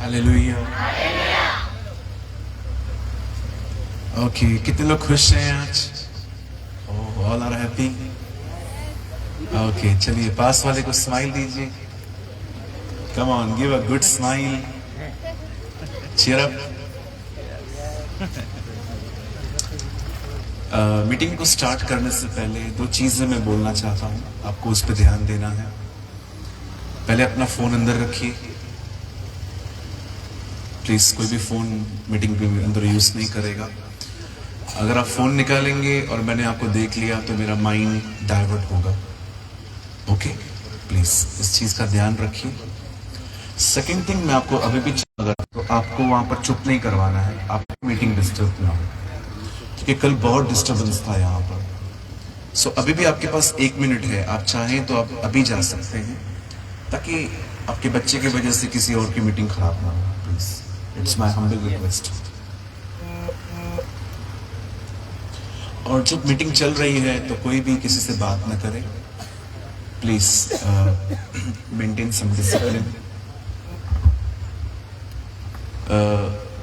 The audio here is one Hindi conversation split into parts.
हालेलुया। ओके, कितने लोग खुश हैं आज? Oh, all are happy. Okay, चलिए पास वाले को स्माइल दीजिए। Come on, give a good smile, cheer up. Meeting को स्टार्ट करने से पहले दो चीजें मैं बोलना चाहता हूं, आपको उस पर ध्यान देना है। पहले अपना फोन अंदर रखिए प्लीज, कोई भी फोन मीटिंग के अंदर यूज नहीं करेगा। अगर आप फोन निकालेंगे और मैंने आपको देख लिया तो मेरा माइंड डाइवर्ट होगा। ओके, प्लीज इस चीज का ध्यान रखिए। सेकंड थिंग, मैं आपको अभी भी अगर तो आपको वहां पर चुप नहीं करवाना है, आपकी मीटिंग डिस्टर्ब ना हो, क्योंकि कल बहुत डिस्टर्बेंस था यहाँ पर। सो अभी भी आपके पास 1 मिनट है, आप चाहें तो आप अभी जा सकते हैं, ताकि आपके बच्चे की वजह से किसी और की मीटिंग खराब ना हो। Please, it's my humble request. और जब मीटिंग चल रही है तो कोई भी किसी से बात ना करे, प्लीज मेंटेन सम डिसिप्लिन।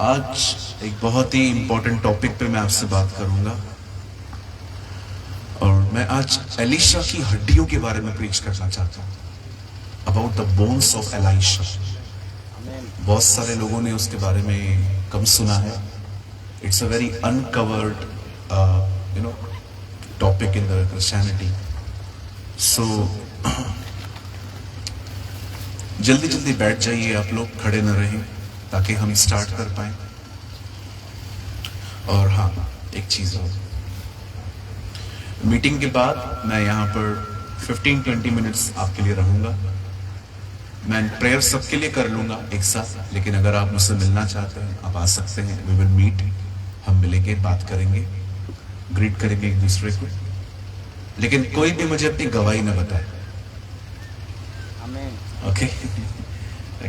आज एक बहुत ही इंपॉर्टेंट टॉपिक पे मैं आपसे बात करूंगा, और मैं आज एलिशा की हड्डियों के बारे में प्रीच करना चाहता हूं, about the bones of Elisha. बहुत सारे लोगों ने उसके बारे में कम सुना है। It's a very uncovered topic in the Christianity. So जल्दी जल्दी बैठ जाइए, आप लोग खड़े न रहें, ताकि हम स्टार्ट कर पाए। और हाँ, एक चीज और, मीटिंग के बाद मैं यहाँ पर 15-20 मिनट्स आपके लिए रहूंगा। मैं प्रेयर सबके लिए कर लूंगा एक साथ, लेकिन अगर आप मुझसे मिलना चाहते हैं आप आ सकते हैं। वी विल मीट, हम मिलेंगे, बात करेंगे, ग्रीट करेंगे एक दूसरे को, लेकिन कोई भी मुझे अपनी गवाही न बताए। ओके?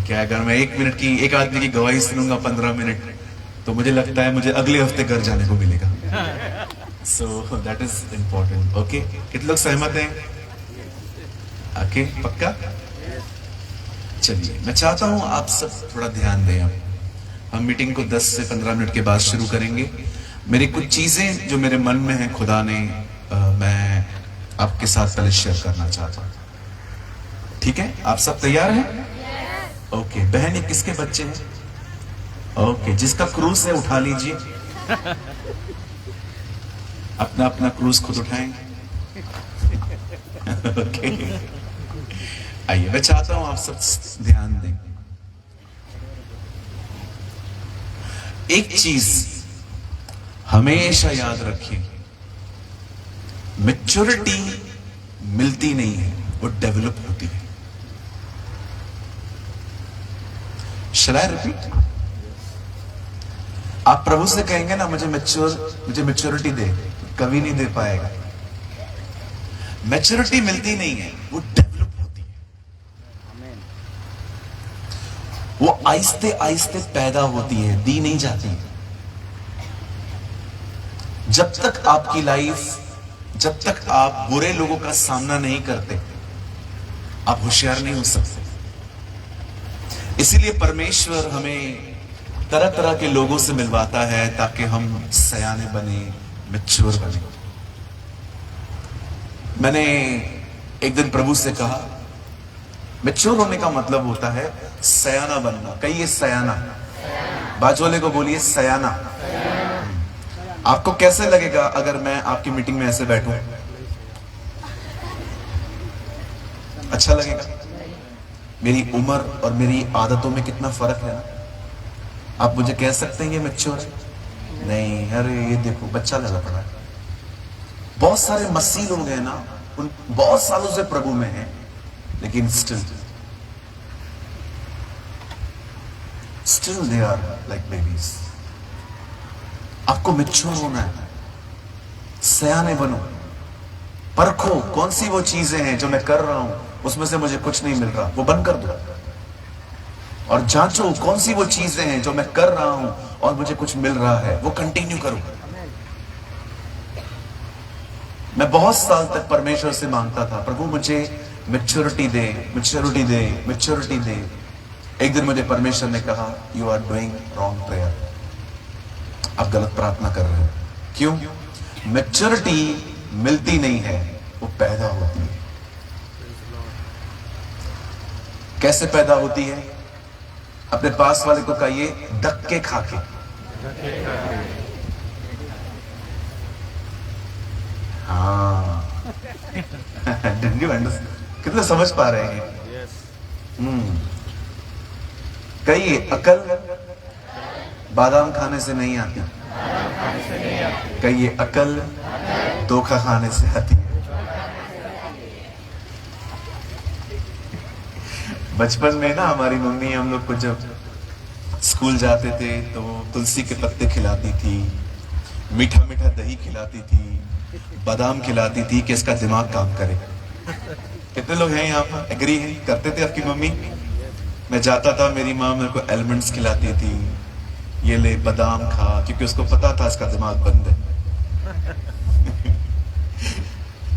क्या अगर मैं 1 मिनट की, एक आदमी की गवाही सुनूंगा 15 मिनट, तो मुझे लगता है मुझे अगले हफ्ते घर जाने को मिलेगा। So that is important. Okay, कितने लोग सहमत हैं? ओके, पक्का? चलिए, मैं चाहता हूं आप सब थोड़ा ध्यान दें। हम मीटिंग को 10 से 15 मिनट के बाद शुरू करेंगे। मेरी कुछ चीजें जो मेरे मन में है, खुदा ने मैं आपके साथ पहले शेयर करना चाहता हूं। ठीक है, आप सब तैयार हैं? ओके, बहन ये किसके बच्चे हैं? ओके, जिसका क्रूज है उठा लीजिए, अपना अपना क्रूज खुद उठाएंगे। ओके, आइए, मैं चाहता हूं आप सब ध्यान दें। एक चीज हमेशा याद रखिए, मैच्योरिटी मिलती नहीं है, वो डेवलप होती है। शैल आई रिपीट? आप प्रभु से कहेंगे ना, मुझे मैच्योरिटी दे, कभी नहीं दे पाएगा। मैच्योरिटी मिलती नहीं है, वो डेवलप होती है। वो आहिस्ते आहिस्ते पैदा होती है, दी नहीं जाती है। जब तक आपकी लाइफ, जब तक आप बुरे लोगों का सामना नहीं करते, आप होशियार नहीं हो सकते। इसीलिए परमेश्वर हमें तरह तरह के लोगों से मिलवाता है, ताकि हम सयाने बने, मैच्योर बने। मैंने एक दिन प्रभु से कहा, मैच्योर होने का मतलब होता है सयाना बनना। कहिए सयाना, बाजू वाले को बोलिए सयाना। आपको कैसे लगेगा अगर मैं आपकी मीटिंग में ऐसे बैठूं? अच्छा लगेगा? मेरी उम्र और मेरी आदतों में कितना फर्क है ना। आप मुझे कह सकते हैं ये मैच्योर नहीं, अरे ये देखो बच्चा लगा पड़ा है। बहुत सारे मसीह लोग हैं ना, उन बहुत सालों से प्रभु में हैं, लेकिन still they are like babies. आपको मैच्योर होना है, सयाने बनो। परखो कौन सी वो चीजें हैं जो मैं कर रहा हूं, उसमें से मुझे कुछ नहीं मिल रहा, वो बंद कर दो। और जांचो कौन सी वो चीजें हैं जो मैं कर रहा हूं और मुझे कुछ मिल रहा है, वो कंटिन्यू करो। मैं बहुत साल तक परमेश्वर से मांगता था, प्रभु मुझे मैच्योरिटी दे, मैच्योरिटी दे, मैच्योरिटी दे। एक दिन मुझे परमेश्वर ने कहा, you are doing wrong prayer, आप गलत प्रार्थना कर रहे हो। क्यों? मैच्योरिटी मिलती नहीं है, वो पैदा होती है। कैसे पैदा होती है? अपने पास वाले को कहिए, धक्के खा के। हाँ कितने समझ पा रहे हैं? कहिए, अकल बादाम खाने से नहीं आती। कहिए, अकल धोखा खाने से आती है। बचपन में ना हमारी मम्मी हम लोग को जब स्कूल जाते थे तो तुलसी के पत्ते खिलाती थी, मीठा मीठा दही खिलाती थी, बादाम खिलाती थी कि इसका दिमाग काम करे। कितने लोग हैं यहाँ पर एग्री हैं? करते थे आपकी मम्मी? मैं जाता था, मेरी माँ मेरे को एलमंड्स खिलाती थी, ये ले बादाम खा, क्योंकि उसको पता था इसका दिमाग बंद है।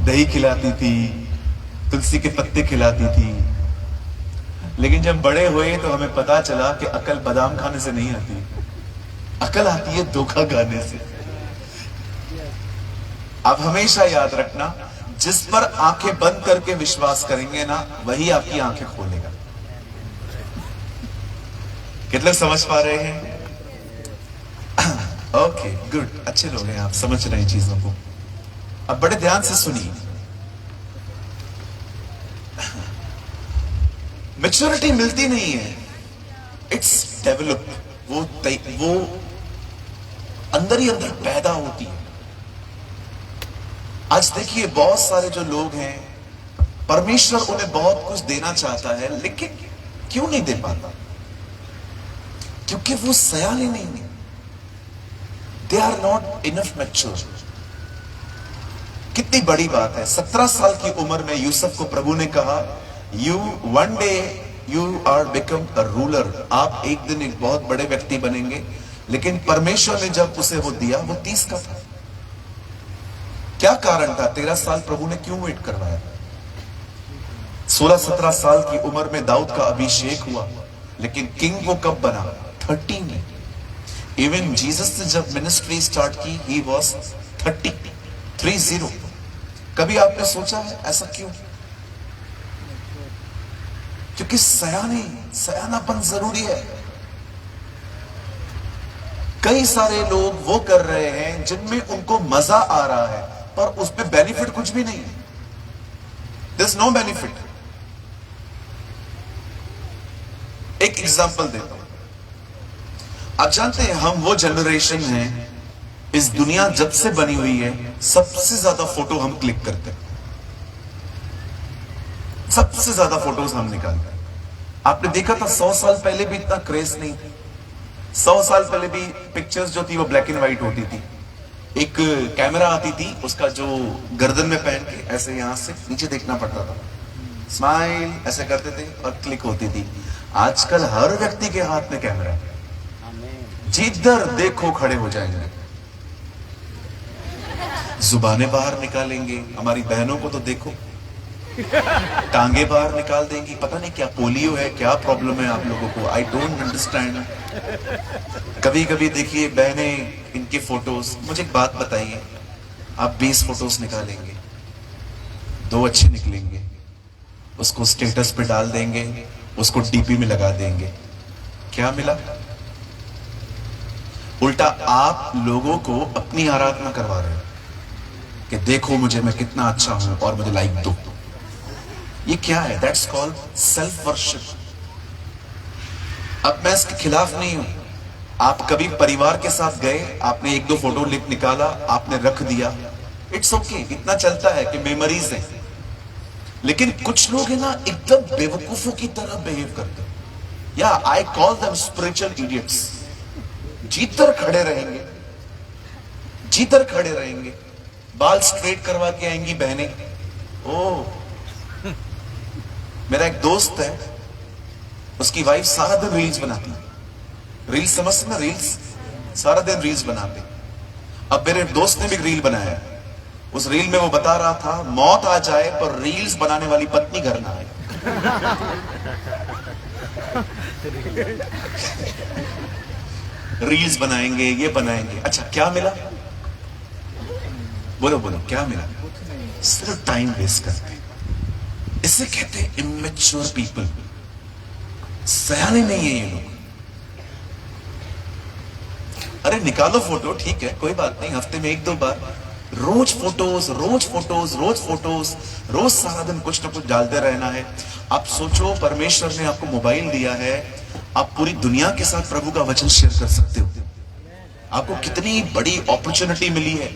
दही खिलाती थी, तुलसी के पत्ते खिलाती थी। लेकिन जब बड़े हुए तो हमें पता चला कि अकल बादाम खाने से नहीं आती, अकल आती है धोखा खाने से। आप हमेशा याद रखना, जिस पर आंखें बंद करके विश्वास करेंगे ना, वही आपकी आंखें खोलेगा। कितने समझ पा रहे हैं? ओके, गुड, अच्छे लोग हैं आप, समझ रहे हैं चीजों को। अब बड़े ध्यान से सुनिए। मैच्योरिटी मिलती नहीं है, इट्स डेवलप, वो अंदर ही अंदर पैदा होती है। आज देखिए, बहुत सारे जो लोग हैं, परमेश्वर उन्हें बहुत कुछ देना चाहता है, लेकिन क्यों नहीं दे पाता? क्योंकि वो सयाने नहीं है। They are not enough mature. कितनी बड़ी बात है, 17 साल की उम्र में यूसुफ को प्रभु ने कहा, you one day you are become a ruler, आप एक दिन एक बहुत बड़े व्यक्ति बनेंगे। लेकिन परमेश्वर ने जब उसे वो दिया, वो 30 का था। क्या कारण था? 13 साल प्रभु ने क्यों वेट करवाया? 16-17 साल की उम्र में दाऊद का अभिषेक हुआ, लेकिन किंग वो कब बना? 30 में। इवन जीसस ने जब मिनिस्ट्री स्टार्ट की, ही वॉज 30। कभी आपने सोचा है ऐसा क्यों? क्योंकि सयानापन जरूरी है। कई सारे लोग वो कर रहे हैं जिनमें उनको मजा आ रहा है, पर उस पे बेनिफिट कुछ भी नहीं है। There is no benefit. एक एग्जांपल देता हूं। आप जानते हैं, हम वो जनरेशन हैं, इस दुनिया जब से बनी हुई है, सबसे ज्यादा फोटो हम क्लिक करते हैं, सबसे ज्यादा फोटोज हम निकालते हैं। आपने देखा था 100 साल पहले भी इतना क्रेज नहीं था। 100 साल पहले भी पिक्चर्स जो थी वो ब्लैक एंड व्हाइट होती थी। एक कैमरा आती थी, उसका जो गर्दन में पहन के ऐसे यहां से नीचे देखना पड़ता था, स्माइल ऐसे करते थे और क्लिक होती थी। आजकल हर व्यक्ति के हाथ में कैमरा है, जिधर देखो खड़े हो जाएंगे, जुबानें बाहर निकालेंगे। हमारी बहनों को तो देखो, टांगे बाहर निकाल देंगी। पता नहीं क्या पोलियो है, क्या प्रॉब्लम है आप लोगों को, आई डोंट अंडरस्टैंड। कभी कभी देखिए बहनें, इनके फोटोज, मुझे एक बात बताइए, आप 20 फोटोज निकालेंगे, 2 अच्छे निकलेंगे, उसको स्टेटस पे डाल देंगे, उसको डीपी में लगा देंगे, क्या मिला? उल्टा आप लोगों को अपनी आराधना करवा रहे हो कि देखो मुझे, मैं कितना अच्छा हूं और मुझे लाइक दो। ये क्या है? That's called self worship. अब मैं इसके खिलाफ नहीं हूं। आप कभी परिवार के साथ गए, आपने 1-2 फोटो निकाला, आपने रख दिया, इट्स ओके, इतना चलता है कि मेमोरीज है। लेकिन कुछ लोग है ना, एकदम बेवकूफों की तरह बिहेव करते हैं। या I call them spiritual idiots. जीतर खड़े रहेंगे, जीतर खड़े रहेंगे, बाल स्ट्रेट करवा के आएंगी बहनें। ओ, मेरा एक दोस्त है, उसकी वाइफ सारा दिन रील्स बनाती है। रील्स समझते ना, रील्स, सारा दिन रील्स बनाते। अब मेरे दोस्त ने भी रील बनाया, उस रील में वो बता रहा था, मौत आ जाए पर रील्स बनाने वाली पत्नी घर ना आए। रील्स बनाएंगे, ये बनाएंगे। अच्छा क्या मिला? बोलो बोलो, क्या मिला? सिर्फ टाइम वेस्ट करते हैं। इसे कहते हैं इमेच्योर पीपल। सयाने नहीं है ये लोग। अरे निकालो फोटो, ठीक है, कोई बात नहीं, हफ्ते में 1-2 बार। रोज फोटोज, रोज फोटोज, रोज फोटोज, रोज सारा दिन कुछ ना कुछ डालते रहना है। आप सोचो, परमेश्वर ने आपको मोबाइल दिया है, आप पूरी दुनिया के साथ प्रभु का वचन शेयर कर सकते हो। आपको कितनी बड़ी अपॉर्चुनिटी मिली है,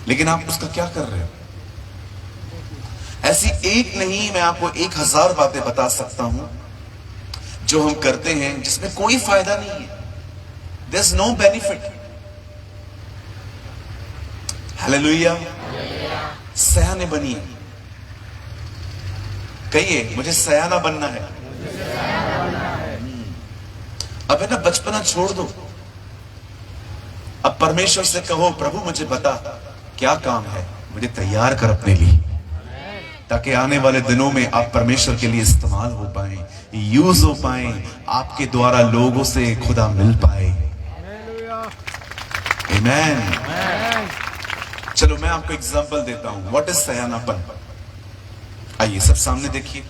लेकिन आप उसका क्या कर रहे हो? ऐसी एक नहीं, मैं आपको 1000 बातें बता सकता हूं जो हम करते हैं जिसमें कोई फायदा नहीं है। There's no benefit. हालेलुया। सयाने बनिए। कहिए, मुझे सयाना बनना है। अब है ना, बचपना छोड़ दो। अब परमेश्वर से कहो, प्रभु मुझे बता क्या काम है, मुझे तैयार कर अपने लिए, ताकि आने वाले दिनों में आप परमेश्वर के लिए इस्तेमाल हो पाए, यूज हो पाए, आपके द्वारा लोगों से खुदा मिल पाए। आमेन। चलो मैं आपको एग्जांपल देता हूं, व्हाट इज सयानापन। आइए सब सामने देखिए।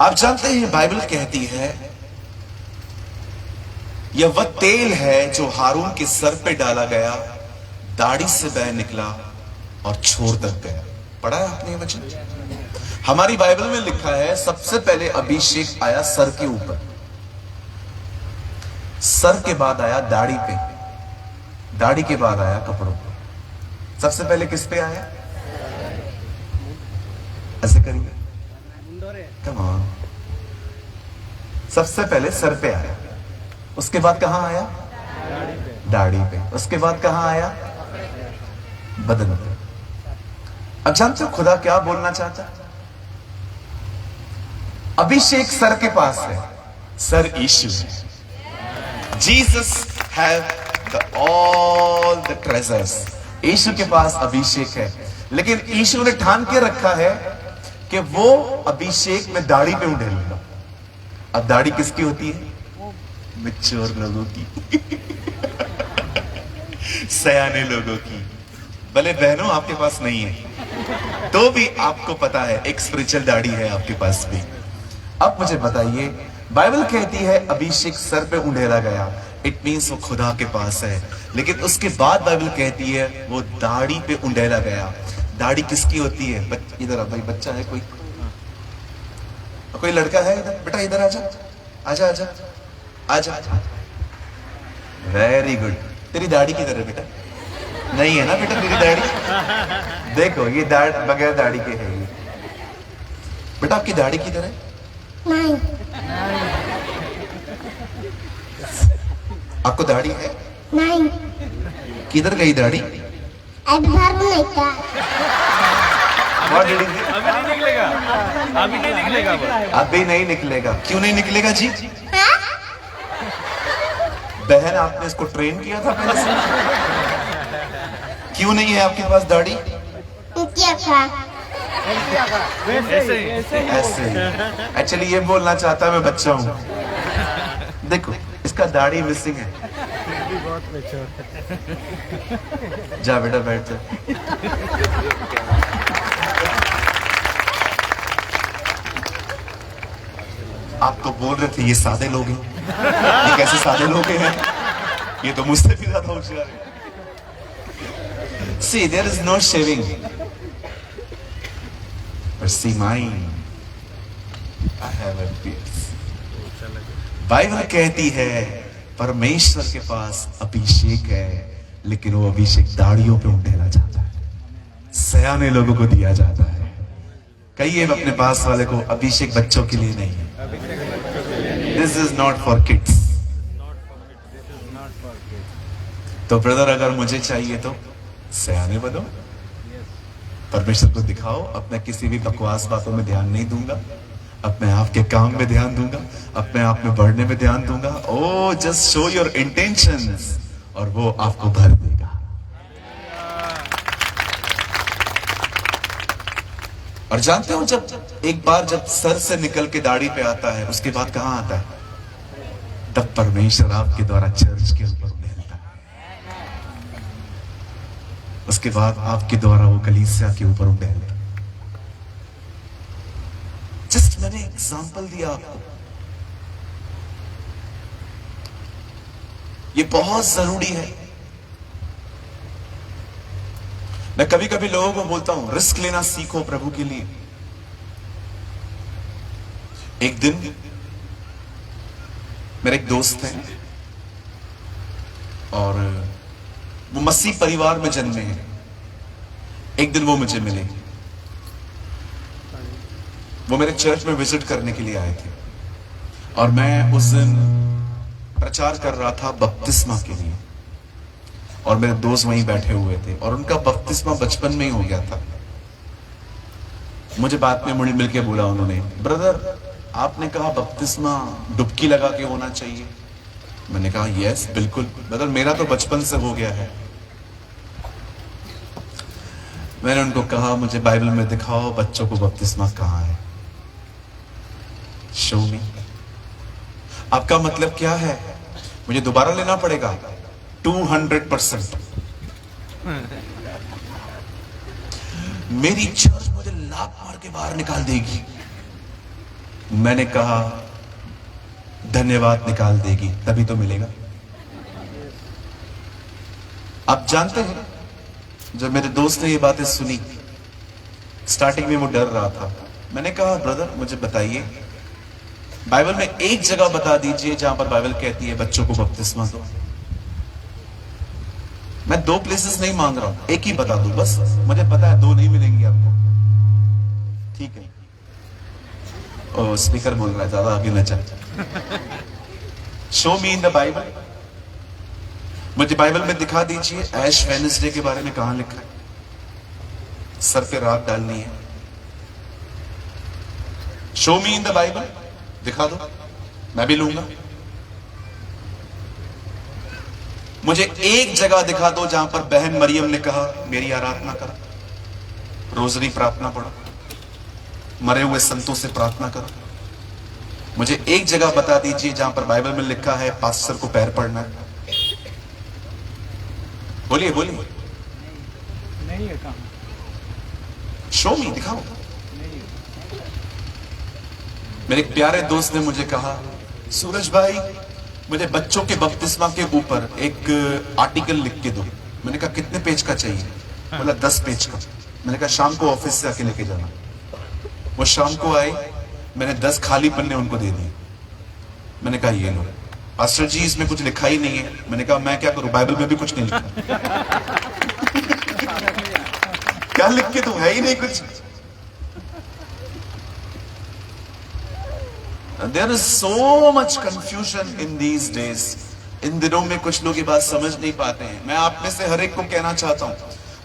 आप जानते हैं बाइबल कहती है यह वह तेल है जो हारून के सर पे डाला गया, दाढ़ी से बह निकला और छोर तक गया। पढ़ा है आपने ये वचन? हमारी बाइबल में लिखा है सबसे पहले अभिषेक आया सर के ऊपर, सर के बाद आया दाढ़ी पे, दाढ़ी के बाद आया कपड़ों पे। सबसे पहले किस पे आया? ऐसे करिए, कम ऑन। सबसे पहले सर पे आया, उसके बाद कहां आया? दाढ़ी पे। उसके बाद कहां आया? बदन पे। अब जानते हो खुदा क्या बोलना चाहता? अभिषेक सर के पास है, सर यीशु है। Jesus have all the treasures. Yeshu के पास अभिषेक है, लेकिन यीशु ने ठान के रखा है कि वो अभिषेक में दाढ़ी पे उड़ेगा। अब दाढ़ी किसकी होती है? मैच्योर लोगों की, सयाने लोगों की। भले बहनों आपके पास नहीं है तो भी आपको पता है एक स्पिरिचुअल दाढ़ी है आपके पास भी। अब मुझे बताइए, बाइबल कहती है अभिषेक सर पे उंडेला गया, इट मीन्स वो खुदा के पास है। लेकिन उसके बाद बाइबल कहती है वो दाढ़ी पे उंडेला गया। दाढ़ी किसकी होती है? इधर आ भाई, बच्चा है कोई? कोई लड़का है इधर? बेटा इधर आजा, आजा आजा आजा। Very good. तेरी दाढ़ी किधर है बेटा? नहीं है ना बेटा तेरी दाढ़ी? देखो ये बगैर दाढ़ी के है ये। बेटा आपकी दाढ़ी किधर है? नहीं। आपको दाढ़ी है? नहीं। किधर गई दाढ़ी? अभी नहीं का। अभी नहीं निकलेगा, अभी नहीं निकलेगा, अभी नहीं निकलेगा। क्यों नहीं निकलेगा जी? हाँ? बहन आपने इसको ट्रेन किया था पहले से? क्यों नहीं है आपके पास दाढ़ी? क्या था? ऐसे ऐसे एक्चुअली ये बोलना चाहता मैं बच्चा हूं। देखो इसका दाढ़ी मिसिंग है। जा बेटा बैठ जा। आप तो बोल रहे थे ये सादे लोग हैं, ये कैसे सादे लोग हैं? ये तो मुझसे भी ज्यादा होशियार है। See, there is no shaving. But see mine. I have a beard. Bible कहती है परमेश्वर के पास अभिषेक है, लेकिन वो अभिषेक दाढ़ियों पे उंडेला जाता है, सयाने लोगों को दिया जाता है। कहिए अपने पास वाले को, अभिषेक बच्चों के लिए नहीं है। This is not for kids. तो ब्रदर अगर मुझे चाहिए तो सयाने बनो, परमेश्वर को दिखाओ। अब मैं किसी भी बकवास बातों में ध्यान नहीं दूंगा, अपने आप के काम में ध्यान दूंगा, अपने आप में बढ़ने में ध्यान दूंगा। ओ जस्ट शो योर इंटेंशंस और वो आपको भर देगा। और जानते हो जब एक बार जब सर से निकल के दाढ़ी पे आता है, उसके बाद कहां आता है? तब परमेश्वर आपके द्वारा चर्च के ऊपर उड़ेलता है। उसके बाद आपके द्वारा वो कलीसिया के ऊपर उड़ेलता है। जस्ट मैंने एग्जांपल दिया आपको। ये बहुत जरूरी है। मैं कभी कभी लोगों को बोलता हूं, रिस्क लेना सीखो प्रभु के लिए। एक दिन मेरे एक दोस्त हैं और वो मसीह परिवार में जन्मे हैं। एक दिन वो मुझे मिले, वो मेरे चर्च में विजिट करने के लिए आए थे और मैं उस दिन प्रचार कर रहा था बपतिस्मा के लिए और मेरे दोस्त वहीं बैठे हुए थे और उनका बपतिस्मा बचपन में ही हो गया था। मुझे बाद में मुड़ी मिलके बोला उन्होंने, ब्रदर आपने कहा बपतिस्मा डुबकी लगा के होना चाहिए। मैंने कहा यस बिल्कुल ब्रदर, मेरा तो बचपन से हो गया है। मैंने उनको कहा मुझे बाइबल में दिखाओ बच्चों को बपतिस्मा कहां है, शो मी। आपका मतलब क्या है? मुझे दोबारा लेना पड़ेगा? 200%। मेरी चर्च मुझे लात मार के बाहर निकाल देगी। मैंने कहा धन्यवाद, निकाल देगी तभी तो मिलेगा। आप जानते हैं जब मेरे दोस्त ने ये बातें सुनी, स्टार्टिंग में वो डर रहा था। मैंने कहा ब्रदर मुझे बताइए बाइबल में एक जगह बता दीजिए जहां पर बाइबल कहती है बच्चों को बपतिस्मा दो। मैं 2 प्लेसेस नहीं मांग रहा हूं, एक ही बता दो बस। मुझे पता है 2 नहीं मिलेंगी आपको, ठीक है? ओ स्पीकर बोल रहा है, ज्यादा आगे न चल। Show me in the Bible. मुझे बाइबल में दिखा दीजिए ऐश वेडनेसडे के बारे में कहां लिखा है, सर पे राख डालनी है। Show me in the Bible, दिखा दो, मैं भी लूंगा। मुझे एक जगह दिखा दो जहां पर बहन मरियम ने कहा मेरी आराधना करो, रोजरी प्रार्थना पढ़ो, मरे हुए संतों से प्रार्थना करो। मुझे एक जगह बता दीजिए जहां पर बाइबल में लिखा है पास्टर को पैर पड़ना है। बोलिए बोलिए। नहीं है कहां? शो मी, दिखाओ। मेरे एक प्यारे दोस्त ने मुझे कहा सूरज भाई मुझे बच्चों के बपतिस्मा के ऊपर एक आर्टिकल लिख के दो। मैंने कहा कितने पेज का चाहिए? बोला 10 पेज का। मैंने कहा शाम को ऑफिस से आके लेके जाना। वो शाम को आए, मैंने 10 खाली पन्ने उनको दे दिए। मैंने कहा ये लो। पास्टर जी इसमें कुछ लिखा ही नहीं है। मैंने कहा मैं क्या करूं, बाइबल में भी कुछ नहीं लिखा। क्या लिख के तुम, है ही नहीं कुछ। There is so much confusion in these days. इन दिनों में कुछ लोग ये बात समझ नहीं पाते हैं। मैं आप में से हर एक को कहना चाहता हूं,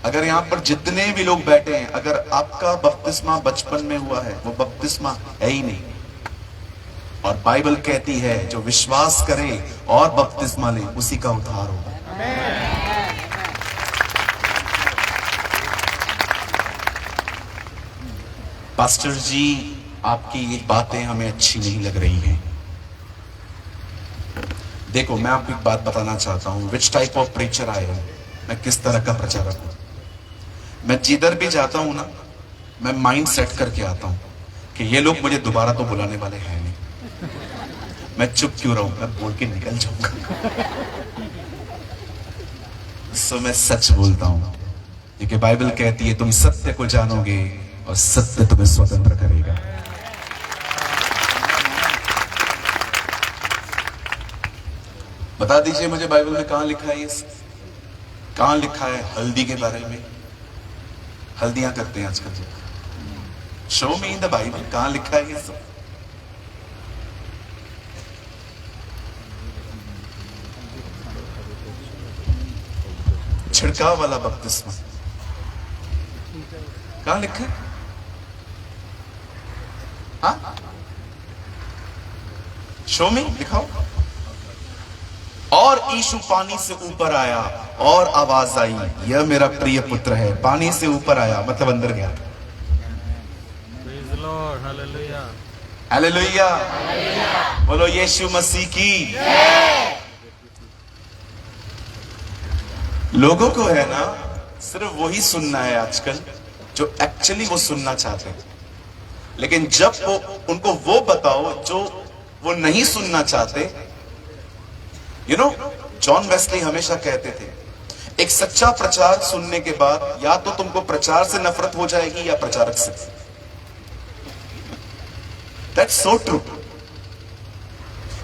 अगर यहाँ पर जितने भी लोग बैठे हैं, अगर आपका बपतिस्मा बचपन में हुआ है, वो बपतिस्मा है ही नहीं। और बाइबल कहती है जो विश्वास करे और बपतिस्मा ले उसी का उद्धार होगा। पास्टर जी आपकी ये बातें हमें अच्छी नहीं लग रही हैं। देखो मैं आपको एक बात बताना चाहता हूं, which type of preacher I am. मैं किस तरह का प्रचारक हूं। मैं जिधर भी जाता हूं ना, मैं माइंड सेट करके आता हूं कि ये लोग मुझे दोबारा तो बुलाने वाले हैं नहीं। मैं चुप क्यों रहूं, मैं बोल के निकल जाऊंगा। सो मैं सच बोलता हूं क्योंकि बाइबल कहती है तुम सत्य को जानोगे और सत्य तुम्हें स्वतंत्र करेगा। बता दीजिए मुझे बाइबल में कहां लिखा है ये, कहां लिखा है हल्दी के बारे में? हल्दियां करते हैं आजकल जो। Show me in the Bible, कहां लिखा है ये सब? छिड़काव वाला बपतिस्मा कहां लिखा है? हाँ शो मी, दिखाओ। और यीशु पानी से ऊपर आया और आवाज आई यह मेरा प्रिय पुत्र है। पानी से ऊपर आया मतलब अंदर गया। Lord. Hallelujah. हालेलुया, बोलो यीशु मसीह की। लोगों को है ना सिर्फ वही सुनना है आजकल जो एक्चुअली वो सुनना चाहते हैं, लेकिन जब वो उनको वो बताओ जो वो नहीं सुनना चाहते, जॉन वेस्ली हमेशा कहते थे एक सच्चा प्रचार सुनने के बाद या तो तुमको प्रचार से नफरत हो जाएगी या प्रचारक से। That's so true.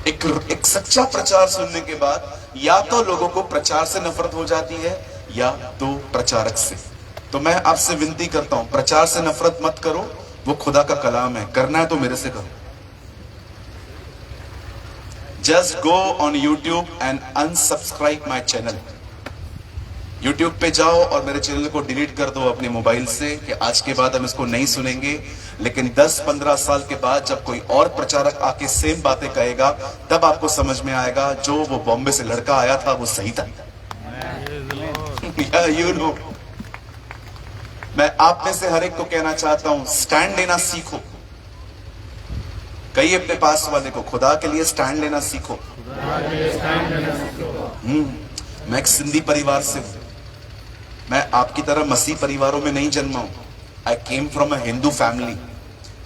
एक सच्चा प्रचार सुनने के बाद या तो लोगों को प्रचार से नफरत हो जाती है या तो प्रचारक से। तो मैं आपसे विनती करता हूं, प्रचार से नफरत मत करो, वो खुदा का कलाम है, करना है तो मेरे से करो। Just go on YouTube and unsubscribe my channel. YouTube पे जाओ और मेरे चैनल को डिलीट कर दो अपने मोबाइल से कि आज के बाद हम इसको नहीं सुनेंगे। लेकिन 10-15 साल के बाद जब कोई और प्रचारक आके सेम बातें कहेगा, तब आपको समझ में आएगा जो वो बॉम्बे से लड़का आया था वो सही था। मैं आप में से हर एक को कहना चाहता हूं, स्टैंड लेना सीखो। कहिए अपने पास वाले को, खुदा के लिए स्टैंड लेना सीखो। मैं एक सिंधी परिवार से हूं, मैं आपकी तरह मसीह परिवारों में नहीं जन्मा हूं। I came from a Hindu family.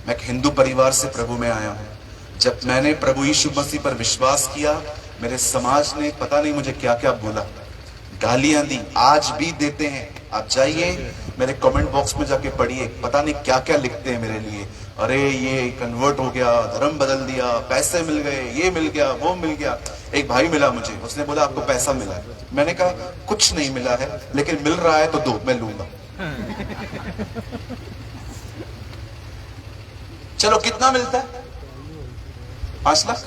मैं एक हिंदू परिवार से प्रभु में आया हूं। जब मैंने प्रभु यीशु मसीह पर विश्वास किया, मेरे समाज ने पता नहीं मुझे क्या क्या बोला, गालियां दी, आज भी देते हैं। आप जाइए मेरे कमेंट बॉक्स में जाके पढ़िए, पता नहीं क्या क्या लिखते हैं मेरे लिए। अरे ये कन्वर्ट हो गया, धर्म बदल दिया, पैसे मिल गए, ये मिल गया, वो मिल गया। एक भाई मिला मुझे, उसने बोला आपको पैसा मिला है। मैंने कहा कुछ नहीं मिला है, लेकिन मिल रहा है तो दो, मैं लूंगा। चलो कितना मिलता है? 5 लाख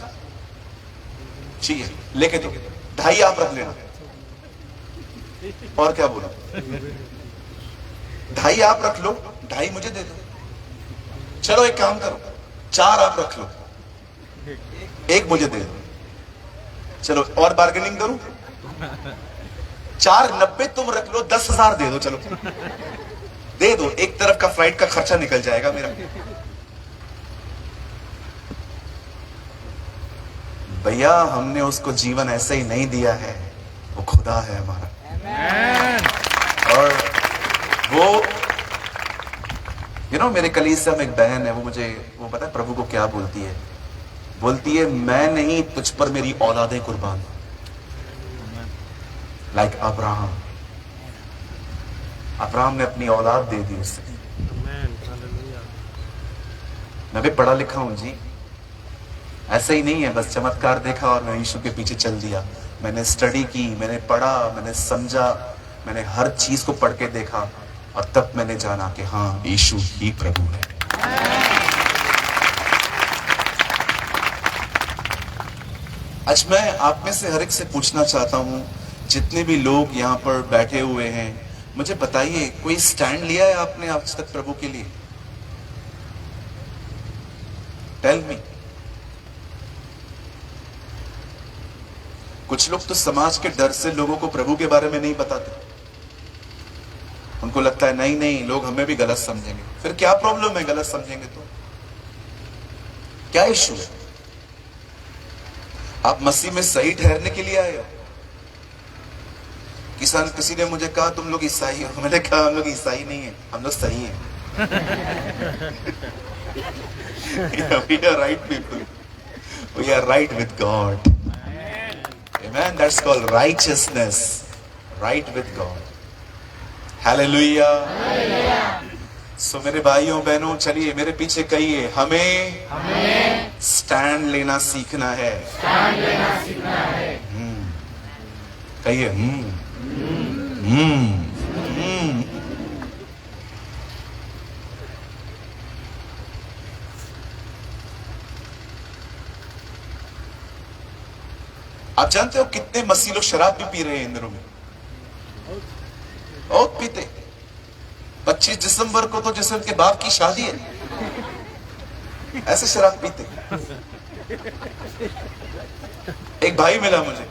चाहिए, लेके दो। 2.5 आप रख लेना। और क्या बोलो? 2.5 आप रख लो, 2.5 मुझे दे दो। चलो एक काम करो, 4 आप रख लो, 1 मुझे दे दो। चलो और बार्गेनिंग करूं? 4.90 तुम रख लो, 10,000 दे दो। चलो दे दो, एक तरफ का फ्लाइट का खर्चा निकल जाएगा मेरा। भैया हमने उसको जीवन ऐसे ही नहीं दिया है, वो खुदा है हमारा। और वो मेरे कलीसिया में एक बहन है, वो पता है प्रभु को क्या बोलती है? बोलती है मैं नहीं, तुझ पर मेरी औलादें कुर्बान। लाइक अब्राहम ने अपनी औलाद दे दी उसे। मैं भी पढ़ा लिखा हूं जी, ऐसे ही नहीं है बस चमत्कार देखा और मैं यीशु के पीछे चल दिया। मैंने स्टडी की, मैंने पढ़ा, मैंने समझा, मैंने हर चीज को पढ़ के देखा और तब मैंने जाना कि हाँ यीशु ही प्रभु है। आज मैं आप में से हर एक से पूछना चाहता हूं, जितने भी लोग यहां पर बैठे हुए हैं, मुझे बताइए कोई स्टैंड लिया है आपने आज तक प्रभु के लिए? Tell me. कुछ लोग तो समाज के डर से लोगों को प्रभु के बारे में नहीं बताते। उनको लगता है नहीं नहीं लोग हमें भी गलत समझेंगे। फिर क्या प्रॉब्लम है गलत समझेंगे तो? क्या इशू है? आप मसीह में सही ठहरने के लिए आए हो। किसी ने मुझे कहा तुम लोग ईसाई हो। मैंने कहा हम लोग ईसाई नहीं है, हम लोग सही हैं। We are right people. We are right with God. Amen. That's called righteousness. Right with God. Hallelujah. So मेरे भाइयों बहनों, चलिए मेरे पीछे कहिए, हमें स्टैंड लेना सीखना है। कहिए आप जानते हो कितने मसीह लोग शराब भी पी रहे हैं इन दिनों में? बहुत पीते। 25 दिसंबर को तो जैसे उनके बाप की शादी है, ऐसे शराब पीते। एक भाई मिला मुझे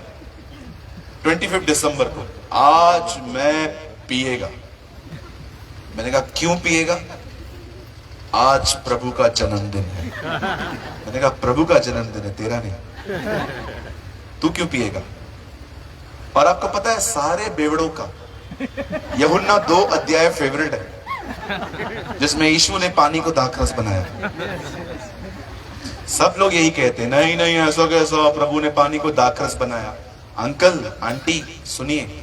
25 दिसंबर को, आज मैं पिएगा। मैंने कहा क्यों पिएगा? आज प्रभु का जन्मदिन है। मैंने कहा प्रभु का जन्मदिन है, तेरा नहीं। तू क्यों पिएगा? और आपको पता है सारे बेवड़ों का यूहन्ना 2 अध्याय फेवरेट है, जिसमें यीशु ने पानी को दाखरस बनाया। सब लोग यही कहते हैं, नहीं नहीं ऐसा कैसा, प्रभु ने पानी को दाखरस बनाया। अंकल आंटी सुनिए,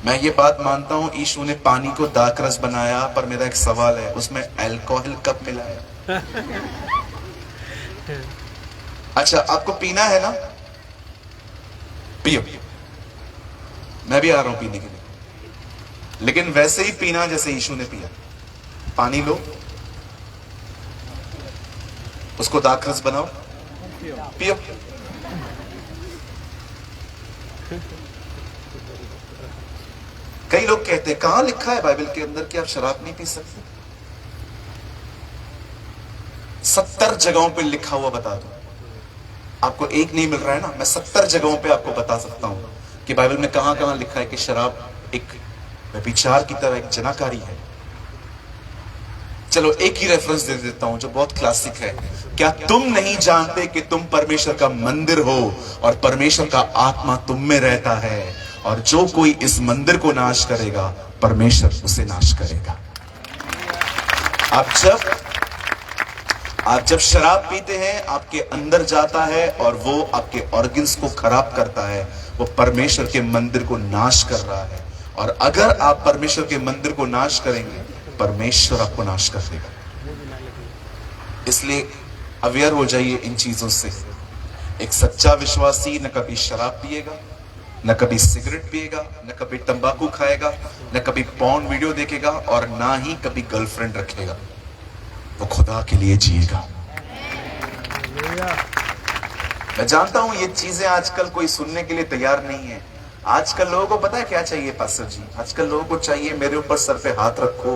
मैं ये बात मानता हूं यीशु ने पानी को दाखरस बनाया, पर मेरा एक सवाल है, उसमें अल्कोहल कब मिलाया? अच्छा आपको पीना है ना, पियो, मैं भी आ रहा हूं पीने के लिए, लेकिन वैसे ही पीना जैसे यीशु ने पिया। पानी लो, उसको दाखरस बनाओ, पियो। कई लोग कहते हैं कहां लिखा है बाइबल के अंदर कि आप शराब नहीं पी सकते? 70 जगहों पे लिखा हुआ बता दो। आपको एक नहीं मिल रहा है ना, मैं 70 जगहों पे आपको बता सकता हूं कि बाइबल में कहां कहां लिखा है कि शराब एक व्यभिचार की तरह एक जनाकारी है। चलो एक ही रेफरेंस दे देता हूं जो बहुत क्लासिक है। क्या तुम नहीं जानते कि तुम परमेश्वर का मंदिर हो और परमेश्वर का आत्मा तुम में रहता है, और जो कोई इस मंदिर को नाश करेगा परमेश्वर उसे नाश करेगा। आप जब शराब पीते हैं आपके अंदर जाता है और वो आपके ऑर्गन्स को खराब करता है, वो परमेश्वर के मंदिर को नाश कर रहा है। और अगर आप परमेश्वर के मंदिर को नाश करेंगे, परमेश्वर आपको नाश कर देगा। इसलिए अवेयर हो जाइए इन चीजों से। एक सच्चा विश्वासी न कभी शराब पिएगा, न कभी सिगरेट पिएगा, न कभी तंबाकू खाएगा, न कभी पॉर्न वीडियो देखेगा, और ना ही कभी गर्लफ्रेंड रखेगा। वो खुदा के लिए जिएगा। मैं जानता हूं ये चीजें आजकल कोई सुनने के लिए तैयार नहीं है। आजकल लोगों को पता है क्या चाहिए पास्टर जी? आजकल लोगों को चाहिए मेरे ऊपर सर पे हाथ रखो,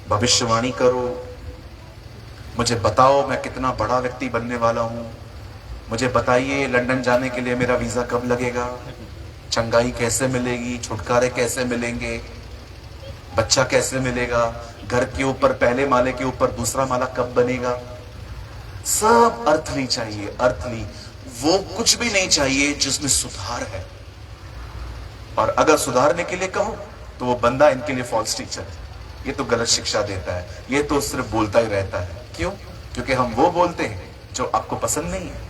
भविष्यवाणी करो, मुझे बताओ मैं कितना बड़ा व्यक्ति बनने वाला हूं, मुझे बताइए लंदन जाने के लिए मेरा वीजा कब लगेगा, चंगाई कैसे मिलेगी, छुटकारे कैसे मिलेंगे, बच्चा कैसे मिलेगा, घर के ऊपर पहले माले के ऊपर दूसरा माला कब बनेगा। सब अर्थली चाहिए, अर्थली। वो कुछ भी नहीं चाहिए जिसमें सुधार है। और अगर सुधारने के लिए कहो तो वो बंदा इनके लिए फॉल्स टीचर है, ये तो गलत शिक्षा देता है, ये तो सिर्फ बोलता ही रहता है। क्यों? क्योंकि हम वो बोलते हैं जो आपको पसंद नहीं है।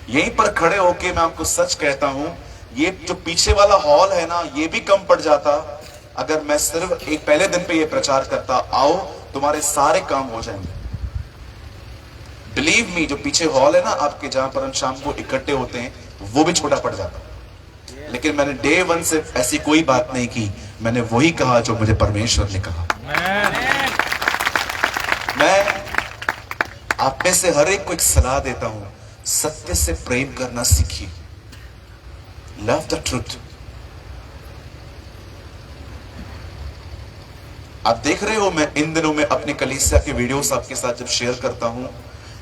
यहीं पर खड़े होके मैं आपको सच कहता हूं, ये जो पीछे वाला हॉल है ना, ये भी कम पड़ जाता अगर मैं सिर्फ एक पहले दिन पे ये प्रचार करता, आओ तुम्हारे सारे काम हो जाएंगे। बिलीव मी, जो पीछे हॉल है ना आपके, जहां पर हम शाम को इकट्ठे होते हैं, वो भी छोटा पड़ जाता। लेकिन मैंने डे 1 से ऐसी कोई बात नहीं की, मैंने वही कहा जो मुझे परमेश्वर ने कहा। मैं आप में से हर एक को एक सलाह देता हूं, सत्य से प्रेम करना सीखिए। Love the truth. आप देख रहे हो मैं इन दिनों में अपने कलीसिया के वीडियोस आपके साथ जब शेयर करता हूं,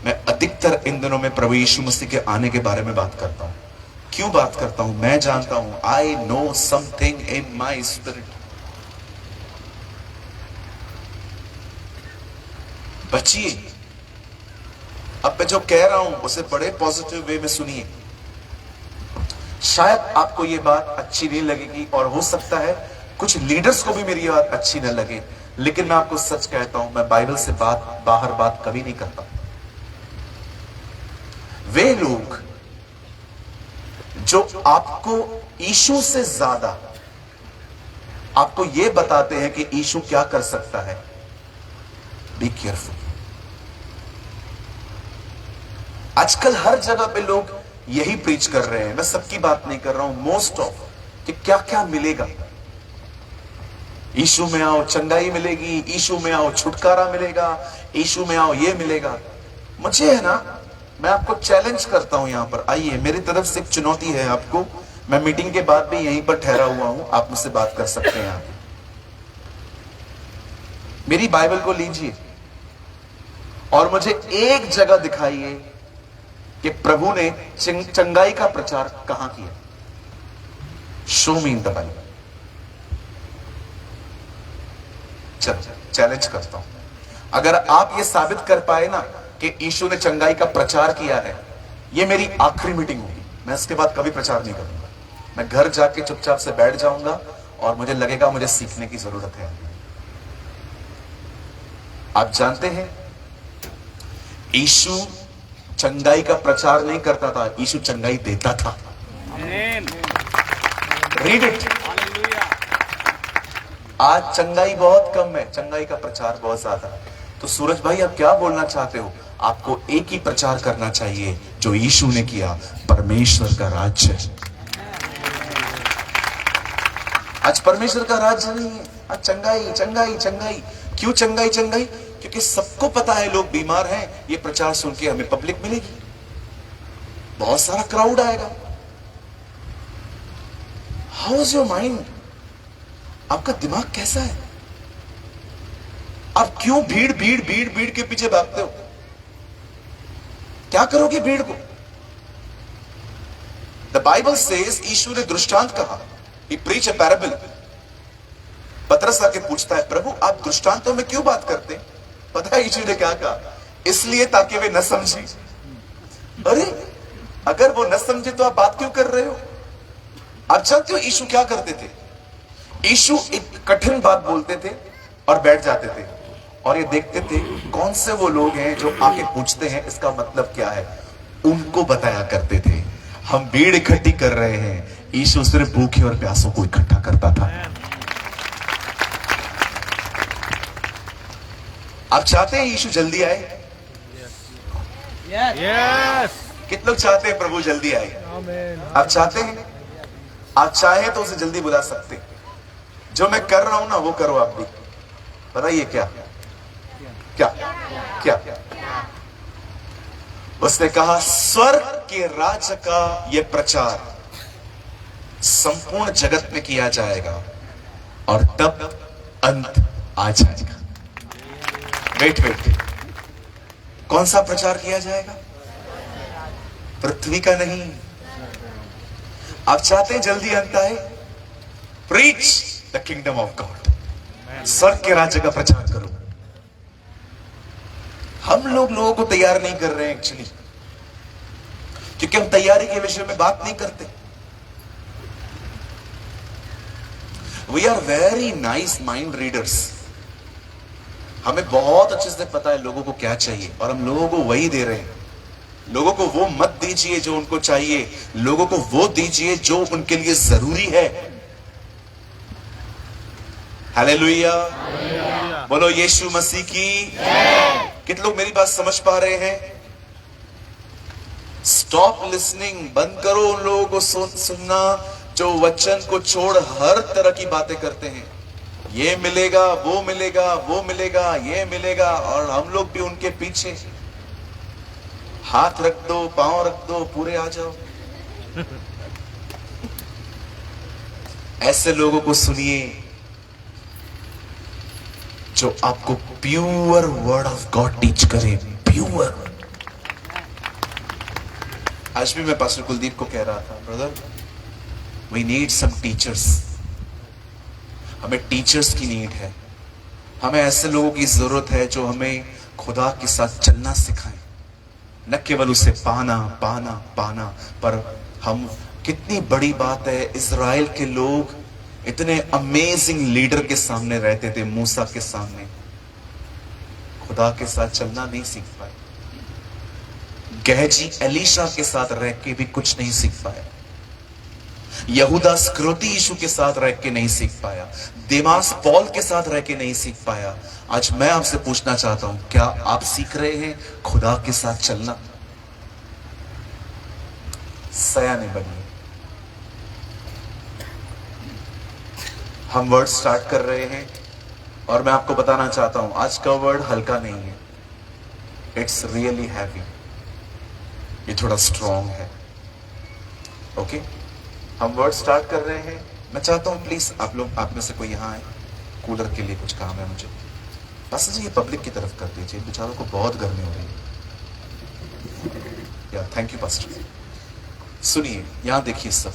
मैं अधिकतर इन दिनों में प्रभु यीशु मसीह के आने के बारे में बात करता हूं। क्यों बात करता हूं? मैं जानता हूं, I know something in my spirit. बचिए। अब मैं जो कह रहा हूं उसे बड़े पॉजिटिव वे में सुनिए। शायद आपको ये बात अच्छी नहीं लगेगी, और हो सकता है कुछ लीडर्स को भी मेरी ये बात अच्छी न लगे, लेकिन मैं आपको सच कहता हूं, मैं बाइबल से बाहर बात कभी नहीं करता। वे लोग जो आपको यीशु से ज्यादा आपको यह बताते हैं कि यीशु क्या कर सकता है, बी केयरफुल। आजकल हर जगह पे लोग यही प्रीच कर रहे हैं, मैं सबकी बात नहीं कर रहा हूं, मोस्ट ऑफ, कि क्या क्या मिलेगा। यीशु में आओ चंगाई मिलेगी, यीशु में आओ छुटकारा मिलेगा, यीशु में आओ ये मिलेगा। मुझे है ना, मैं आपको चैलेंज करता हूं, यहां पर आइए, मेरी तरफ से एक चुनौती है आपको। मैं मीटिंग के बाद भी यहीं पर ठहरा हुआ हूं, आप मुझसे बात कर सकते हैं। यहां मेरी बाइबल को लीजिए और मुझे एक जगह दिखाइए कि प्रभु ने चंगाई का प्रचार कहां किया। Show me in the Bible. चलो चैलेंज करता हूं, अगर आप ये साबित कर पाए ना कि यीशु ने चंगाई का प्रचार किया है, ये मेरी आखिरी मीटिंग होगी, मैं इसके बाद कभी प्रचार नहीं करूंगा। मैं घर जाके चुपचाप से बैठ जाऊंगा और मुझे लगेगा मुझे सीखने की जरूरत है। आप जानते हैं यीशु चंगाई का प्रचार नहीं करता था, यीशु चंगाई देता था। Read it. आज चंगाई बहुत कम है, चंगाई का प्रचार बहुत ज्यादा है। तो सूरज भाई आप क्या बोलना चाहते हो? आपको एक ही प्रचार करना चाहिए जो यीशु ने किया, परमेश्वर का राज्य। आज परमेश्वर का राज्य नहीं है, आज चंगाई चंगाई चंगाई। क्यों चंगाई चंगाई? क्योंकि सबको पता है लोग बीमार हैं, ये प्रचार सुन के हमें पब्लिक मिलेगी, बहुत सारा क्राउड आएगा। How is your mind? आपका दिमाग कैसा है? आप क्यों भीड़ भीड़ भीड़ भीड़ के पीछे भागते हो? क्या करोगे भीड़ को? द बाइबल सेज यीशु ने दृष्टांत कहा, he preach a parable। पतरस आके पूछता है, प्रभु आप दृष्टांतों में क्यों बात करते हैं? पता है यीशु ने क्या कहा? इसलिए ताकि वे न समझे। अरे अगर वो न समझे तो आप बात क्यों कर रहे हो? आप जानते हो यीशु क्या करते थे? यीशु एक कठिन बात बोलते थे और बैठ जाते थे और ये देखते थे कौन से वो लोग हैं जो आके पूछते हैं इसका मतलब क्या है, उनको बताया करते थे। हम भीड़ इकट्ठी कर रहे हैं, यीशु सिर्फ भूखे और प्यासों को इकट्ठा करता था। आप चाहते हैं यीशु जल्दी आए? कितने लोग चाहते हैं प्रभु जल्दी आए? आप चाहते हैं? आप चाहे तो उसे जल्दी बुला सकते हैं। जो मैं कर रहा हूं ना वो करो आप भी। बताइए क्या क्या क्या? उसने कहा स्वर्ग के राज्य का यह प्रचार संपूर्ण जगत में किया जाएगा और तब अंत आ जाएगा। वेट वेट, कौन सा प्रचार किया जाएगा? पृथ्वी का नहीं। आप चाहते हैं जल्दी अंत आए? Preach the kingdom of God. स्वर्ग के राज्य का प्रचार करो। हम लोगों को तैयार नहीं कर रहे हैं एक्चुअली, क्योंकि हम तैयारी के विषय में बात नहीं करते। We are very nice mind readers. हमें बहुत अच्छे से पता है लोगों को क्या चाहिए और हम लोगों को वही दे रहे हैं। लोगों को वो मत दीजिए जो उनको चाहिए, लोगों को वो दीजिए जो उनके लिए जरूरी है। हालेलुया, बोलो यीशु मसीह की। कितने लोग मेरी बात समझ पा रहे हैं? स्टॉप लिसनिंग, बंद करो उन लोगों को सुनना जो वचन को छोड़ हर तरह की बातें करते हैं। ये मिलेगा, वो मिलेगा, वो मिलेगा, ये मिलेगा, और हम लोग भी उनके पीछे। हाथ रख दो, पांव रख दो, पूरे आ जाओ। ऐसे लोगों को सुनिए जो आपको pure word of God teach करे। प्योर। आज भी मैं पास्टर कुलदीप को कह रहा था, brother we need some teachers. हमें टीचर्स की नीड है। हमें ऐसे लोगों की जरूरत है जो हमें खुदा के साथ चलना सिखाएं, न केवल उसे पाना पाना पाना। पर हम, कितनी बड़ी बात है, इजराइल के लोग इतने अमेजिंग लीडर के सामने रहते थे, मूसा के सामने, खुदा के साथ चलना नहीं सीख पाए। गहजी एलीशा के साथ रह के भी कुछ नहीं सीख पाया। यहूदा स्क्रोती यीशु के साथ रह के नहीं सीख पाया। देमास पौल के साथ रह के नहीं सीख पाया। आज मैं आपसे पूछना चाहता हूं, क्या आप सीख रहे हैं खुदा के साथ चलना? सयाने बनिए। हम वर्ड स्टार्ट कर रहे हैं और मैं आपको बताना चाहता हूं आज का वर्ड हल्का नहीं है। It's really heavy. ये थोड़ा स्ट्रॉन्ग है। ओके, हम वर्ड स्टार्ट कर रहे हैं। मैं चाहता हूं प्लीज आप लोग, आप में से कोई यहां आए। कूलर के लिए कुछ काम है मुझे। पास्टर जी ये पब्लिक की तरफ कर दीजिए, बेचारों को बहुत गर्मी हो रही है। या थैंक यू पास्टर। सुनिए, यहां देखिए सब।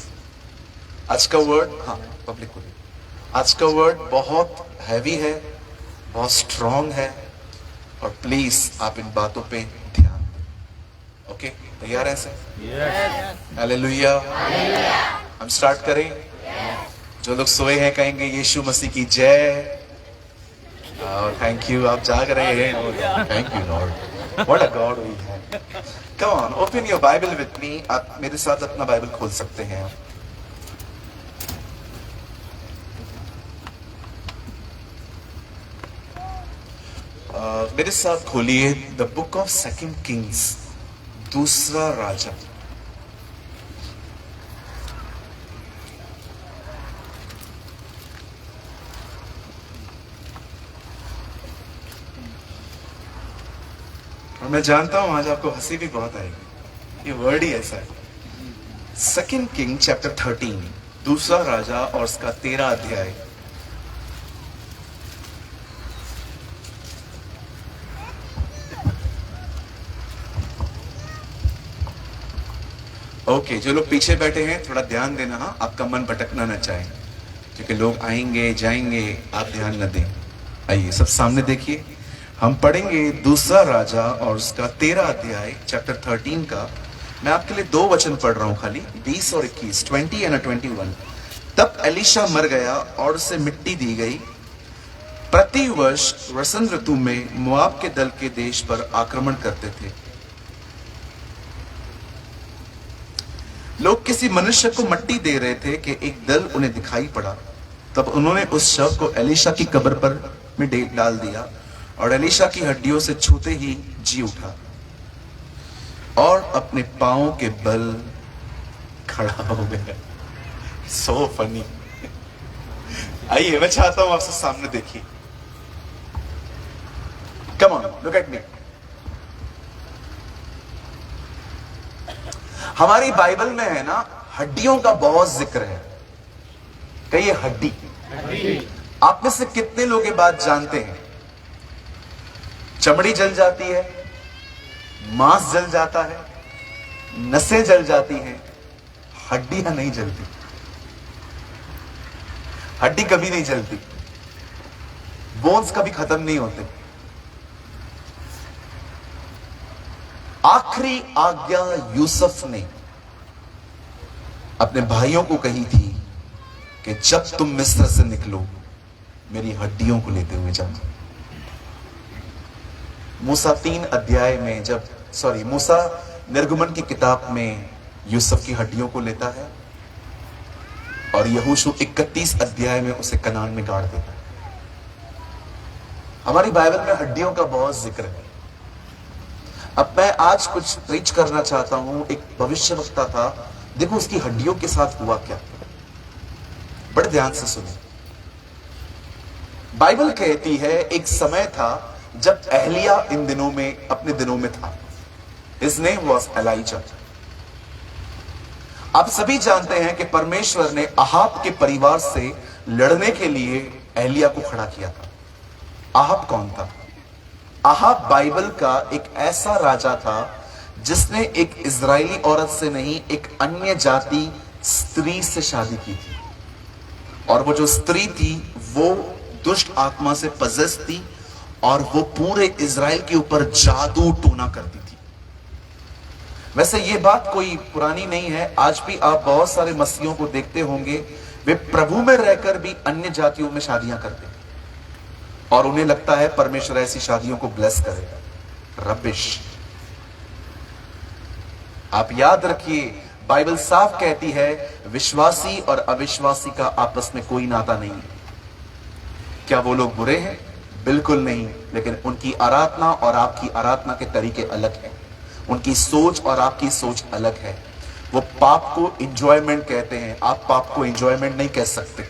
आज का वर्ड, हाँ पब्लिक को, आज का वर्ड बहुत हैवी है बहुत स्ट्रांग है, और प्लीज आप इन बातों पे ध्यान दें। ओके, तैयार हैं सर? हालेलुया। हम स्टार्ट करें? जो लोग सोए हैं कहेंगे यीशु मसीह की जय। थैंक यू, आप जाग रहे हैं। Thank you Lord, what a God we have. Come on, open your Bible with me. आप मेरे साथ अपना बाइबल खोल सकते हैं। मेरे साथ खोलिए the book of second Kings, दूसरा राजा। और मैं जानता हूं आज आपको हंसी भी बहुत आएगी, ये वर्ड ही ऐसा है। सेकंड किंग चैप्टर 13, दूसरा राजा और उसका 13 अध्याय। ओके, जो लोग पीछे बैठे हैं थोड़ा ध्यान देना, हाँ, आपका मन भटकना न चाहे, क्योंकि लोग आएंगे जाएंगे, आप ध्यान न दें। आइए सब सामने देखिए, हम पढ़ेंगे दूसरा राजा और उसका 13 अध्याय चैप्टर 13 का। मैं आपके लिए 2 वचन पढ़ रहा हूं खाली, 20 और 21, 20 एंड 21। तब एलीशा मर गया और उसे मिट्टी दी गई। प्रति वर्ष वसंत ऋतु में मोआब के दल के देश पर आक्रमण करते थे। लोग किसी मनुष्य को मिट्टी दे रहे थे कि एक दल उन्हें दिखाई पड़ा। तब उन्होंने उस शव को एलीशा की कब्र पर में डाल दिया, और एलीशा की हड्डियों से छूते ही जी उठा और अपने पांवों के बल खड़ा हो गया। So funny. आइए, मैं चाहता हूं आपसे सामने देखिए। Come on, look at me. हमारी बाइबल में है ना, हड्डियों का बहुत जिक्र है। कहिए हड्डी। आप में से कितने लोग ये बात जानते हैं? चमड़ी जल जाती है, मांस जल जाता है, नसें जल जाती हैं, हड्डियां नहीं जलती। हड्डी कभी नहीं जलती, बोन्स कभी खत्म नहीं होते। आखिरी आज्ञा यूसुफ ने अपने भाइयों को कही थी कि जब तुम मिस्र से निकलो मेरी हड्डियों को लेते हुए जाना। मूसा 3 अध्याय में मूसा निर्गमन की किताब में यूसुफ की हड्डियों को लेता है, और यहोशू 31 अध्याय में उसे कनान में गाड़ देता है। हमारी बाइबल में हड्डियों का बहुत जिक्र है। अब मैं आज कुछ प्रीच करना चाहता हूं। एक भविष्यवक्ता था, देखो उसकी हड्डियों के साथ हुआ क्या। बड़े ध्यान से सुने। बाइबल कहती है एक समय था जब एलिया इन दिनों में अपने दिनों में था। His name was Elijah। आप सभी जानते हैं कि परमेश्वर ने अहाब के परिवार से लड़ने के लिए एलिया को खड़ा किया था। अहाब कौन था? अहाब बाइबल का एक ऐसा राजा था जिसने एक इजरायली औरत से नहीं, एक अन्य जाति स्त्री से शादी की थी, और वो जो स्त्री थी वो दुष्ट आत्मा से पजेस थी, और वो पूरे इजराइल के ऊपर जादू टोना करती थी। वैसे ये बात कोई पुरानी नहीं है, आज भी आप बहुत सारे मसीहों को देखते होंगे, वे प्रभु में रहकर भी अन्य जातियों में शादियां करते हैं, और उन्हें लगता है परमेश्वर ऐसी शादियों को ब्लेस करेगा। रबिश। आप याद रखिए, बाइबल साफ कहती है विश्वासी और अविश्वासी का आपस में कोई नाता नहीं है। क्या वो लोग बुरे हैं? बिल्कुल नहीं, लेकिन उनकी आराधना और आपकी आराधना के तरीके अलग हैं, उनकी सोच और आपकी सोच अलग है। वो पाप को इंजॉयमेंट कहते हैं, आप पाप को इंजॉयमेंट नहीं कह सकते।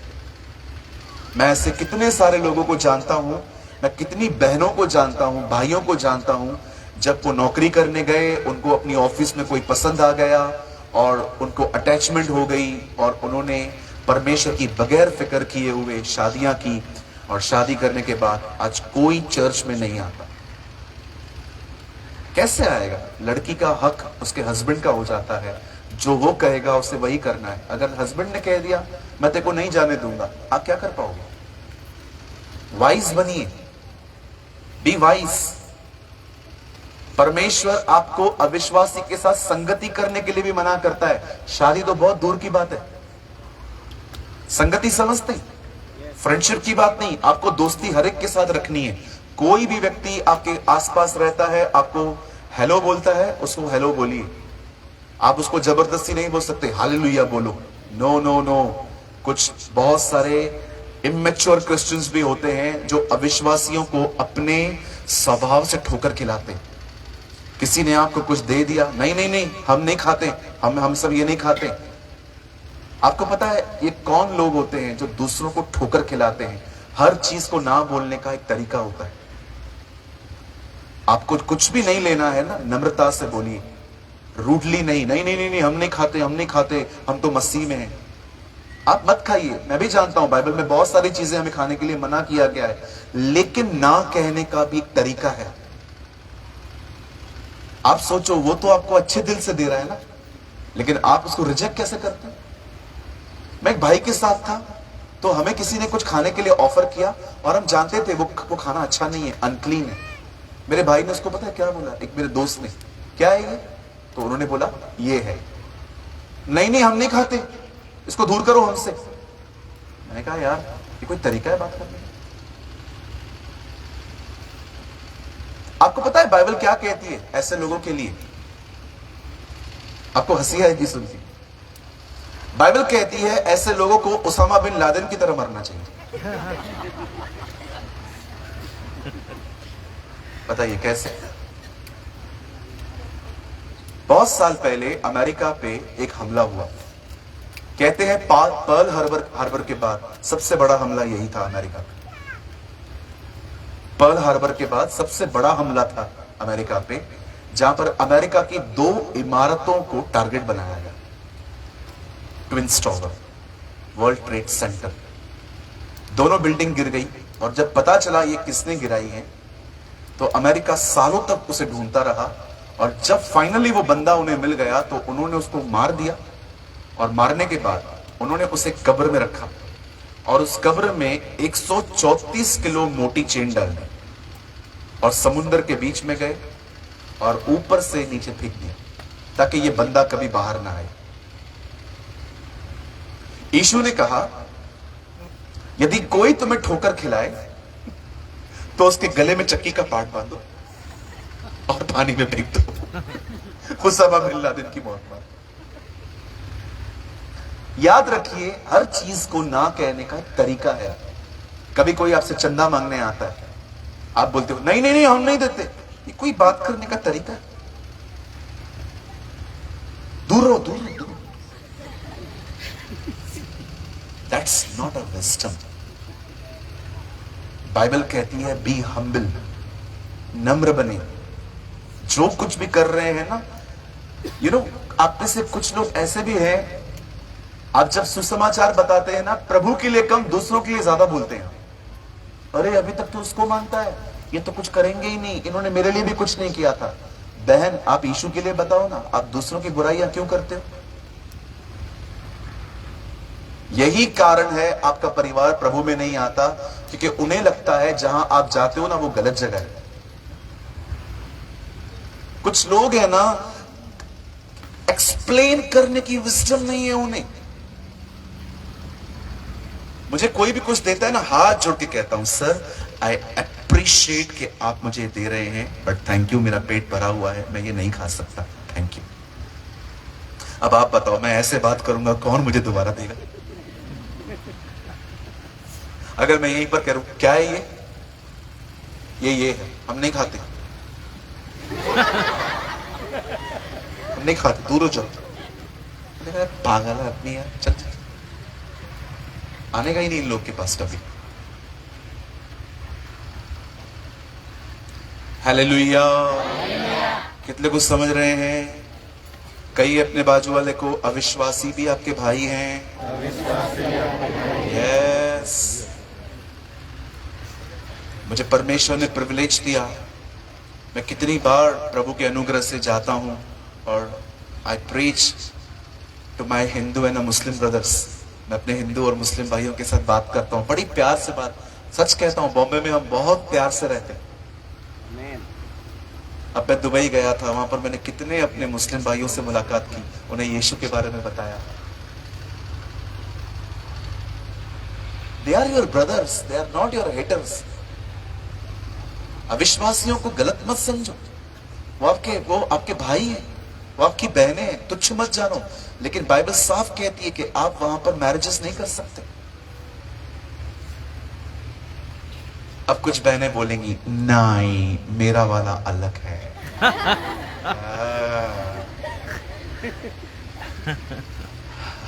मैं ऐसे कितने सारे लोगों को जानता हूं, मैं कितनी बहनों को जानता हूं, भाइयों को जानता हूं, जब वो नौकरी करने गए, उनको अपनी ऑफिस में कोई पसंद आ गया और उनको अटैचमेंट हो गई, और उन्होंने परमेश्वर की बगैर फिक्र किए हुए शादियां की, और शादी करने के बाद आज कोई चर्च में नहीं आता। कैसे आएगा? लड़की का हक उसके हस्बैंड का हो जाता है, जो वो कहेगा उसे वही करना है। अगर हस्बैंड ने कह दिया मैं तेरे को नहीं जाने दूंगा, आप क्या कर पाओगे? वाइज बनिए, बी वाइज। परमेश्वर आपको अविश्वासी के साथ संगति करने के लिए भी मना करता है। शादी तो बहुत दूर की बात है, संगति समझते हैं, फ्रेंडशिप की बात नहीं। आपको दोस्ती हर एक के साथ रखनी है। कोई भी व्यक्ति आपके आसपास रहता है, आपको हेलो बोलता है, उसको हेलो बोलिए। आप उसको जबरदस्ती नहीं बोल सकते हालेलुया बोलो, नो नो नो। कुछ बहुत सारे इमेच्योर क्रिश्चियंस भी होते हैं जो अविश्वासियों को अपने स्वभाव से ठोकर खिलाते हैं। किसी ने आपको कुछ दे दिया, नहीं नहीं नहीं हम नहीं खाते, हम सब ये नहीं खाते। आपको पता है ये कौन लोग होते हैं जो दूसरों को ठोकर खिलाते हैं? हर चीज को ना बोलने का एक तरीका होता है। आपको कुछ भी नहीं लेना है ना, नम्रता से बोलिए, रूडली नहीं, नहीं नहीं नहीं नहीं हम नहीं खाते, हम नहीं खाते, हम तो मसीह में हैं। आप मत खाइए। मैं भी जानता हूं बाइबल में बहुत सारी चीजें हमें खाने के लिए मना किया गया है, लेकिन ना कहने का भी एक तरीका है। आप सोचो वो तो आपको अच्छे दिल से दे रहा है ना, लेकिन आप उसको रिजेक्ट कैसे करते हैं? मैं एक भाई के साथ था, तो हमें किसी ने कुछ खाने के लिए ऑफर किया और हम जानते थे वो खाना अच्छा नहीं है, अनक्लीन है। मेरे भाई ने उसको पता है क्या बोला? एक मेरे दोस्त ने, क्या है ये? तो उन्होंने बोला ये है। नहीं नहीं हम नहीं खाते, इसको दूर करो हमसे। मैंने कहा यार ये कोई तरीका है बात करने का? आपको पता है बाइबल क्या कहती है ऐसे लोगों के लिए? आपको हंसी आएगी सुन के। बाइबल कहती है ऐसे लोगों को उसामा बिन लादेन की तरह मरना चाहिए। बताइए कैसे? बहुत साल पहले अमेरिका पे एक हमला हुआ। कहते हैं पर्ल हार्बर के बाद सबसे बड़ा हमला यही था अमेरिका का। पर्ल हार्बर के बाद सबसे बड़ा हमला था अमेरिका पे, जहां पर अमेरिका की 2 इमारतों को टारगेट बनाया गया। Twin tower, world trade centre, दोनों बिल्डिंग गिर गई। और जब पता चला ये किसने गिराई है, तो अमेरिका सालों तक उसे ढूंढता रहा। और जब फाइनली वो बंदा उन्हें मिल गया तो उन्होंने उसको मार दिया। और मारने के बाद उन्होंने उसे कब्र में रखा और उस कब्र में 134 किलो मोटी चेन डाल दी और समुद्र के बीच में गए और ऊपर से नीचे फेंक दिया ताकि ये बंदा कभी बाहर ना आए। यीशु ने कहा यदि कोई तुम्हें ठोकर खिलाए तो उसके गले में चक्की का पार्ट बांधो और पानी में फेंक दो। उसामा बिन लादेन की मौत पर। याद रखिए हर चीज को ना कहने का एक तरीका है। कभी कोई आपसे चंदा मांगने आता है, आप बोलते हो नहीं नहीं नहीं हम नहीं देते। ये कोई बात करने का तरीका है? दूर रहो, दूर रहो, दूर। That's not a wisdom. Bible कहती है बी हम्बल, नम्र बने। जो कुछ भी कर रहे हैं ना, आप में से कुछ लोग ऐसे भी हैं, आप जब सुसमाचार बताते हैं ना, प्रभु के लिए कम दूसरों के लिए ज्यादा बोलते हैं। अरे अभी तक तो उसको मानता है, ये तो कुछ करेंगे ही नहीं, इन्होंने मेरे लिए भी कुछ नहीं किया था। बहन आप यीशु के लिए बताओ ना, आप दूसरों की बुराइयां क्यों करते हो? यही कारण है आपका परिवार प्रभु में नहीं आता, क्योंकि उन्हें लगता है जहां आप जाते हो ना वो गलत जगह है। कुछ लोग हैं ना, एक्सप्लेन करने की विजडम नहीं है उन्हें। मुझे कोई भी कुछ देता है ना, हाथ जोड़ के कहता हूं सर आई अप्रिशिएट कि आप मुझे दे रहे हैं, बट थैंक यू, मेरा पेट भरा हुआ है, मैं ये नहीं खा सकता, थैंक यू। अब आप बताओ, मैं ऐसे बात करूंगा कौन मुझे दोबारा देगा? अगर मैं यहीं पर कह रहा हूं क्या है ये है, हम नहीं खाते, हम नहीं खाते, दूर हो जाओ। पागल आदमी है, चल चल, आने का ही नहीं इन लोग के पास कभी। हालेलुया। कितने कुछ समझ रहे हैं? कई अपने बाजू वाले को अविश्वासी भी आपके भाई हैं। यस, मुझे परमेश्वर ने प्रिविलेज दिया। मैं कितनी बार प्रभु के अनुग्रह से जाता हूं और I preach to my Hindu and Muslim brothers. मैं अपने हिंदू और मुस्लिम भाइयों के साथ बात करता हूं, बड़ी प्यार से बात। सच कहता हूं, बॉम्बे में हम बहुत प्यार से रहते हैं। अब मैं दुबई गया था, वहां पर मैंने कितने अपने मुस्लिम भाइयों से मुलाकात की, उन्हें यीशु के बारे में बताया। They are your brothers, they are not your haters. अविश्वासियों को गलत मत समझो, वो आपके भाई हैं, वो आपकी बहनें हैं, तुच्छ मत जानो। लेकिन बाइबल साफ कहती है कि आप वहां पर मैरिजेस नहीं कर सकते। अब कुछ बहनें बोलेंगी नहीं मेरा वाला अलग है।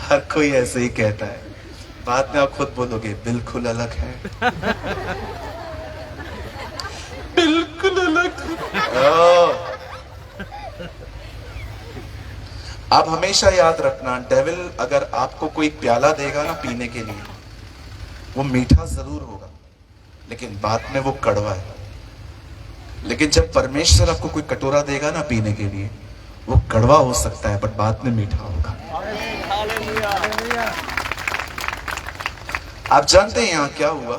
हर कोई ऐसे ही कहता है, बाद में आप खुद बोलोगे बिल्कुल अलग है। बिल्कुल अलग। आप हमेशा याद रखना, डेविल अगर आपको कोई प्याला देगा ना पीने के लिए, वो मीठा जरूर होगा लेकिन बाद में वो कड़वा है। लेकिन जब परमेश्वर आपको कोई कटोरा देगा ना पीने के लिए, वो कड़वा हो सकता है बट बाद में मीठा होगा। आप जानते हैं यहां क्या हुआ?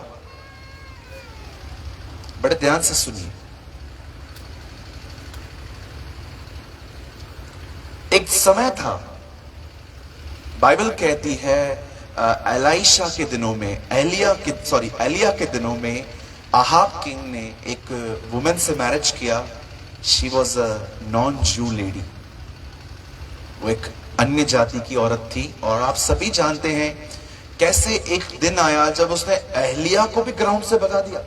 बड़े ध्यान से सुनिए। एक समय था, बाइबल कहती है एलिशा के दिनों में, एलिया के दिनों में अहाब किंग ने एक वुमेन से मैरिज किया। शी वॉज अ नॉन जू लेडी, वो एक अन्य जाति की औरत थी। और आप सभी जानते हैं कैसे एक दिन आया जब उसने एलिया को भी ग्राउंड से भगा दिया।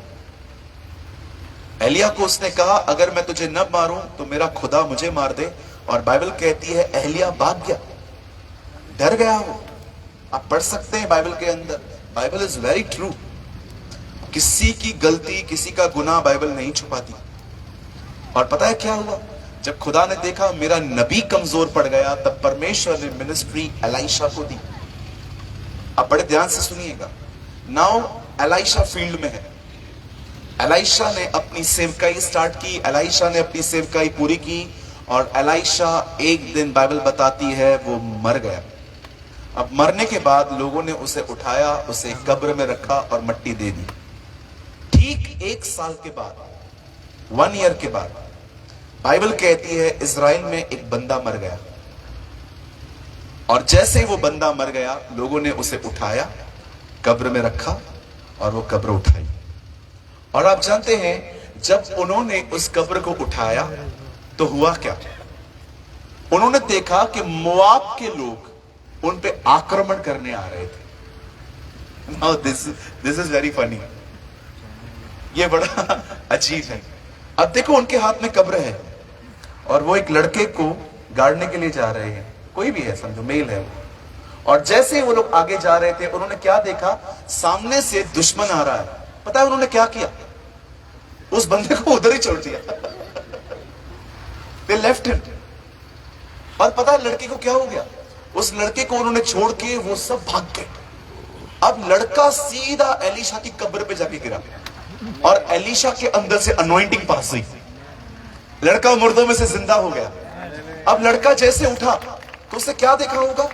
एलिया को उसने कहा अगर मैं तुझे न मारूं तो मेरा खुदा मुझे मार दे। और बाइबल कहती है एलिया भाग गया, डर गया वो। आप पढ़ सकते हैं बाइबल के अंदर, बाइबल इज वेरी ट्रू। किसी की गलती, किसी का गुनाह बाइबल नहीं छुपाती। और पता है क्या हुआ? जब खुदा ने देखा मेरा नबी कमजोर पड़ गया, तब परमेश्वर ने मिनिस्ट्री एलिशा को दी। आप बड़े ध्यान से सुनिएगा। नाउ एलिशा फील्ड में है। एलिशा ने अपनी सेवकाई स्टार्ट की, एलिशा ने अपनी सेवकाई पूरी की और एलिशा एक दिन बाइबल बताती है वो मर गया। अब मरने के बाद लोगों ने उसे उठाया, उसे कब्र में रखा और मिट्टी दे दी। ठीक 1 साल के बाद, 1 ईयर के बाद, बाइबल कहती है इजराइल में एक बंदा मर गया। और जैसे ही वो बंदा मर गया, लोगों ने उसे उठाया, कब्र में रखा और वो कब्र उठाई। और आप जानते हैं जब उन्होंने उस कब्र को उठाया तो हुआ क्या? उन्होंने देखा कि मोआब के लोग उन पे आक्रमण करने आ रहे थे। Now this is very funny. ये बड़ा अजीब है। अब देखो उनके हाथ में कब्र है और वो एक लड़के को गाड़ने के लिए जा रहे हैं, कोई भी है समझो, मेल है वो। और जैसे ही वो लोग आगे जा रहे थे, उन्होंने क्या देखा? सामने से दुश्मन आ रहा है। पता है उन्होंने क्या किया? उस बंदे को उधर ही छोड़ दिया। They left him। और पता है लड़के को क्या हो गया? उस लड़के को उन्होंने छोड़ के वो सब भाग गए। अब लड़का सीधा एलिशा की कब्र पे जाके गिरा और एलिशा के अंदर से अनॉइंटिंग पास हुई। लड़का मुर्दों में से जिंदा हो गया। अब लड़का जैसे उठा तो उसे क्या देखा होगा?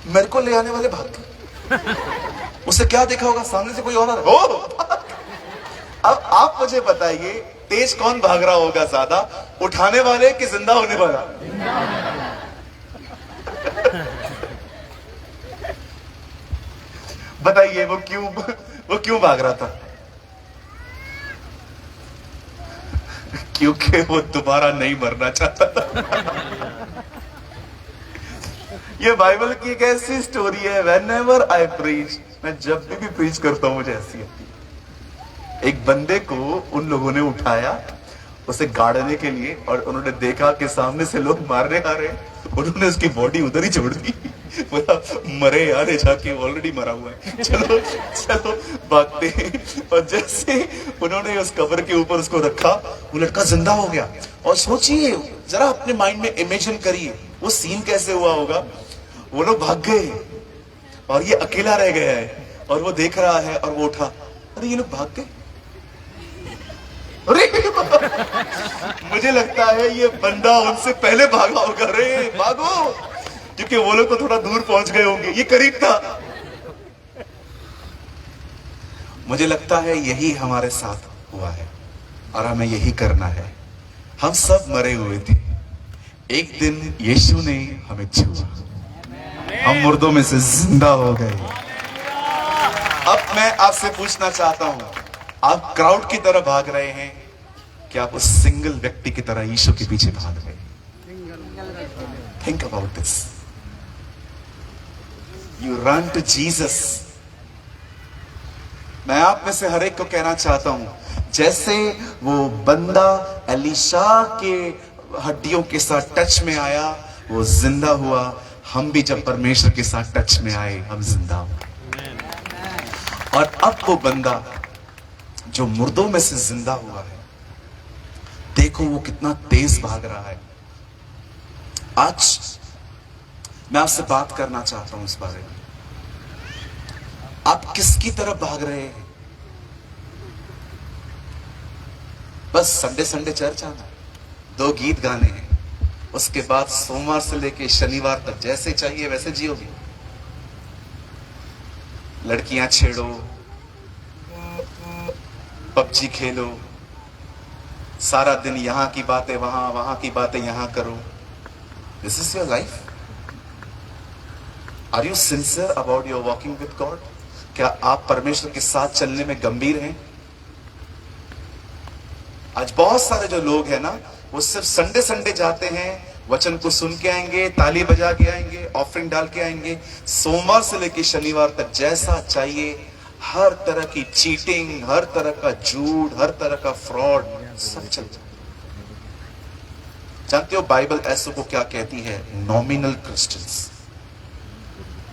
मेरे को ले आने वाले भाग गए। उसे क्या देखा होगा? सामने से कोई और आ रहा है। अब आप मुझे बताइए तेज कौन भाग रहा होगा ज्यादा, उठाने वाले कि जिंदा होने वाला? बताइए वो क्यों भाग रहा था? क्योंकि वो दोबारा नहीं मरना चाहता था। ये बाइबल की एक ऐसी स्टोरी है। व्हेनेवर आई प्रीच, मैं जब भी प्रीच करता हूं मुझे ऐसी आती है। एक बंदे को उन लोगों ने उठाया उसे गाड़ने के लिए और उन्होंने देखा कि सामने से लोग मारने आ रहे हैं। उन्होंने उसकी बॉडी उधर ही छोड़ दी। बोला मरे यार, जाके ऑलरेडी मरा हुआ है, चलो चलो भागते हैं। और जैसे उन्होंने उस कब्र के ऊपर उसको रखा, वो लड़का जिंदा हो गया। और सोचिए जरा, अपने माइंड में इमेजिन करिए वो सीन कैसे हुआ होगा। वो लोग भाग गए और ये अकेला रह गया है और वो देख रहा है और वो उठा, अरे ये लोग भाग गए। अरे मुझे लगता है ये बंदा उनसे पहले भागा होगा। अरे भागो, क्योंकि वो लोग तो थोड़ा दूर पहुंच गए होंगे, ये करीब था। मुझे लगता है यही हमारे साथ हुआ है। और हमें यही करना है। हम सब मरे हुए थे, एक दिन यीशु ने हमें छुआ, हम मुर्दों में से जिंदा हो गए। अब मैं आपसे पूछना चाहता हूं, आप क्राउड की तरह भाग रहे हैं कि आप उस सिंगल व्यक्ति की तरह यीशु के पीछे भाग रहे हैं? Think about this. You run to Jesus. मैं आप में से हर एक को कहना चाहता हूं, जैसे वो बंदा एलीशा के हड्डियों के साथ टच में आया, वो जिंदा हुआ, हम भी जब परमेश्वर के साथ टच में आए हम जिंदा हुए। और अब वो बंदा जो मुर्दों में से जिंदा हुआ है, देखो वो कितना तेज भाग रहा है। आज मैं आपसे बात करना चाहता हूं इस बारे में, आप किसकी तरफ भाग रहे हैं? बस संडे संडे चर्च आना, 2 गीत गाने हैं, उसके बाद सोमवार से लेके शनिवार तक जैसे चाहिए वैसे जियोगे। लड़कियां छेड़ो, पबजी खेलो, सारा दिन यहां की बातें वहां, वहां की बातें यहां करो। This is your life? Are you sincere about your walking with God? क्या आप परमेश्वर के साथ चलने में गंभीर हैं? आज बहुत सारे जो लोग हैं ना, वो सिर्फ संडे संडे जाते हैं, वचन को सुन के आएंगे, ताली बजा के आएंगे, ऑफरिंग डाल के आएंगे, सोमवार से लेकर शनिवार तक जैसा चाहिए हर तरह की चीटिंग, हर तरह का झूठ, हर तरह का फ्रॉड सब चलता है। जानते हो बाइबल ऐसों को क्या कहती है? Nominal Christians.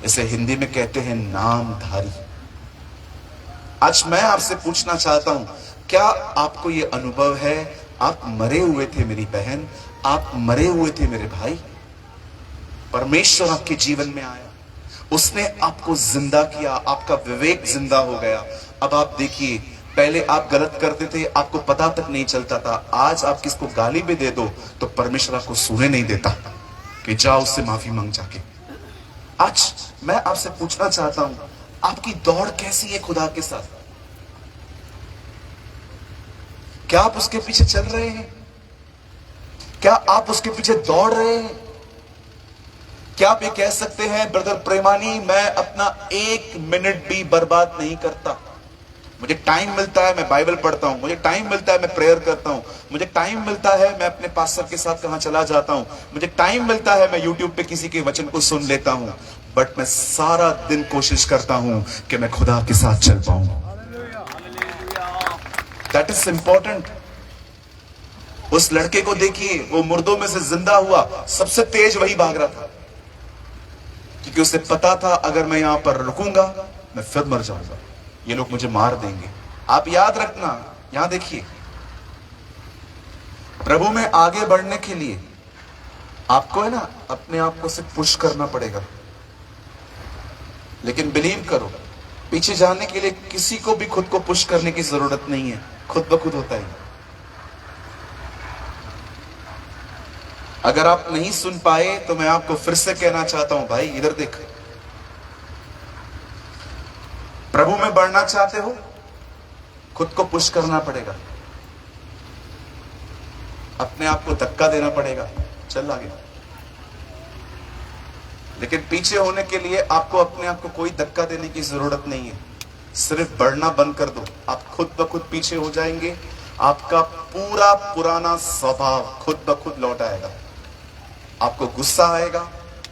इसे हिंदी में कहते हैं नामधारी। आज मैं आपसे पूछना चाहता हूं, क्या आपको यह अनुभव है, आप मरे हुए थे मेरी बहन, आप मरे हुए थे मेरे भाई, परमेश्वर आपके जीवन में आया, उसने आपको जिंदा किया, आपका विवेक जिंदा हो गया। अब आप देखिए, पहले आप गलत करते थे, आपको पता तक नहीं चलता था, आज आप किसको गाली भी दे दो तो परमेश्वर आपको सुने नहीं देता कि जाओ उससे माफी मांग जाके। आज मैं आपसे पूछना चाहता हूं, आपकी दौड़ कैसी है खुदा के साथ? क्या आप उसके पीछे चल रहे हैं? क्या आप उसके पीछे दौड़ रहे हैं? क्या आप ये कह सकते हैं, ब्रदर प्रेमानी, मैं अपना 1 मिनट भी बर्बाद नहीं करता, मुझे टाइम मिलता है मैं बाइबल पढ़ता हूं, मुझे टाइम मिलता है मैं प्रेयर करता हूं, मुझे टाइम मिलता है मैं अपने पास्टर के साथ कहां चला जाता हूं, मुझे टाइम मिलता है मैं यूट्यूब पे किसी के वचन को सुन लेता हूं, बट मैं सारा दिन कोशिश करता हूं कि मैं खुदा के साथ चल पाऊं। That is important. उस लड़के को देखिए, वो मुर्दों में से जिंदा हुआ, सबसे तेज वही भाग रहा था, क्योंकि उसे पता था अगर मैं यहां पर रुकूंगा मैं फिर मर जाऊंगा, ये लोग मुझे मार देंगे। आप याद रखना, यहां देखिए, प्रभु में आगे बढ़ने के लिए आपको है ना अपने आप को सिर्फ पुश करना पड़ेगा, लेकिन बिलीव करो, पीछे जाने के लिए किसी को भी खुद को पुश करने की जरूरत नहीं है, खुद ब खुद होता है। अगर आप नहीं सुन पाए तो मैं आपको फिर से कहना चाहता हूं, भाई इधर देख, प्रभु में बढ़ना चाहते हो, खुद को पुश करना पड़ेगा, अपने आप को धक्का देना पड़ेगा, चल आगे। लेकिन पीछे होने के लिए आपको अपने आप को कोई धक्का देने की जरूरत नहीं है, सिर्फ बढ़ना बंद कर दो, आप खुद ब खुद पीछे हो जाएंगे, आपका पूरा पुराना स्वभाव खुद ब खुद लौट आएगा। आपको गुस्सा आएगा,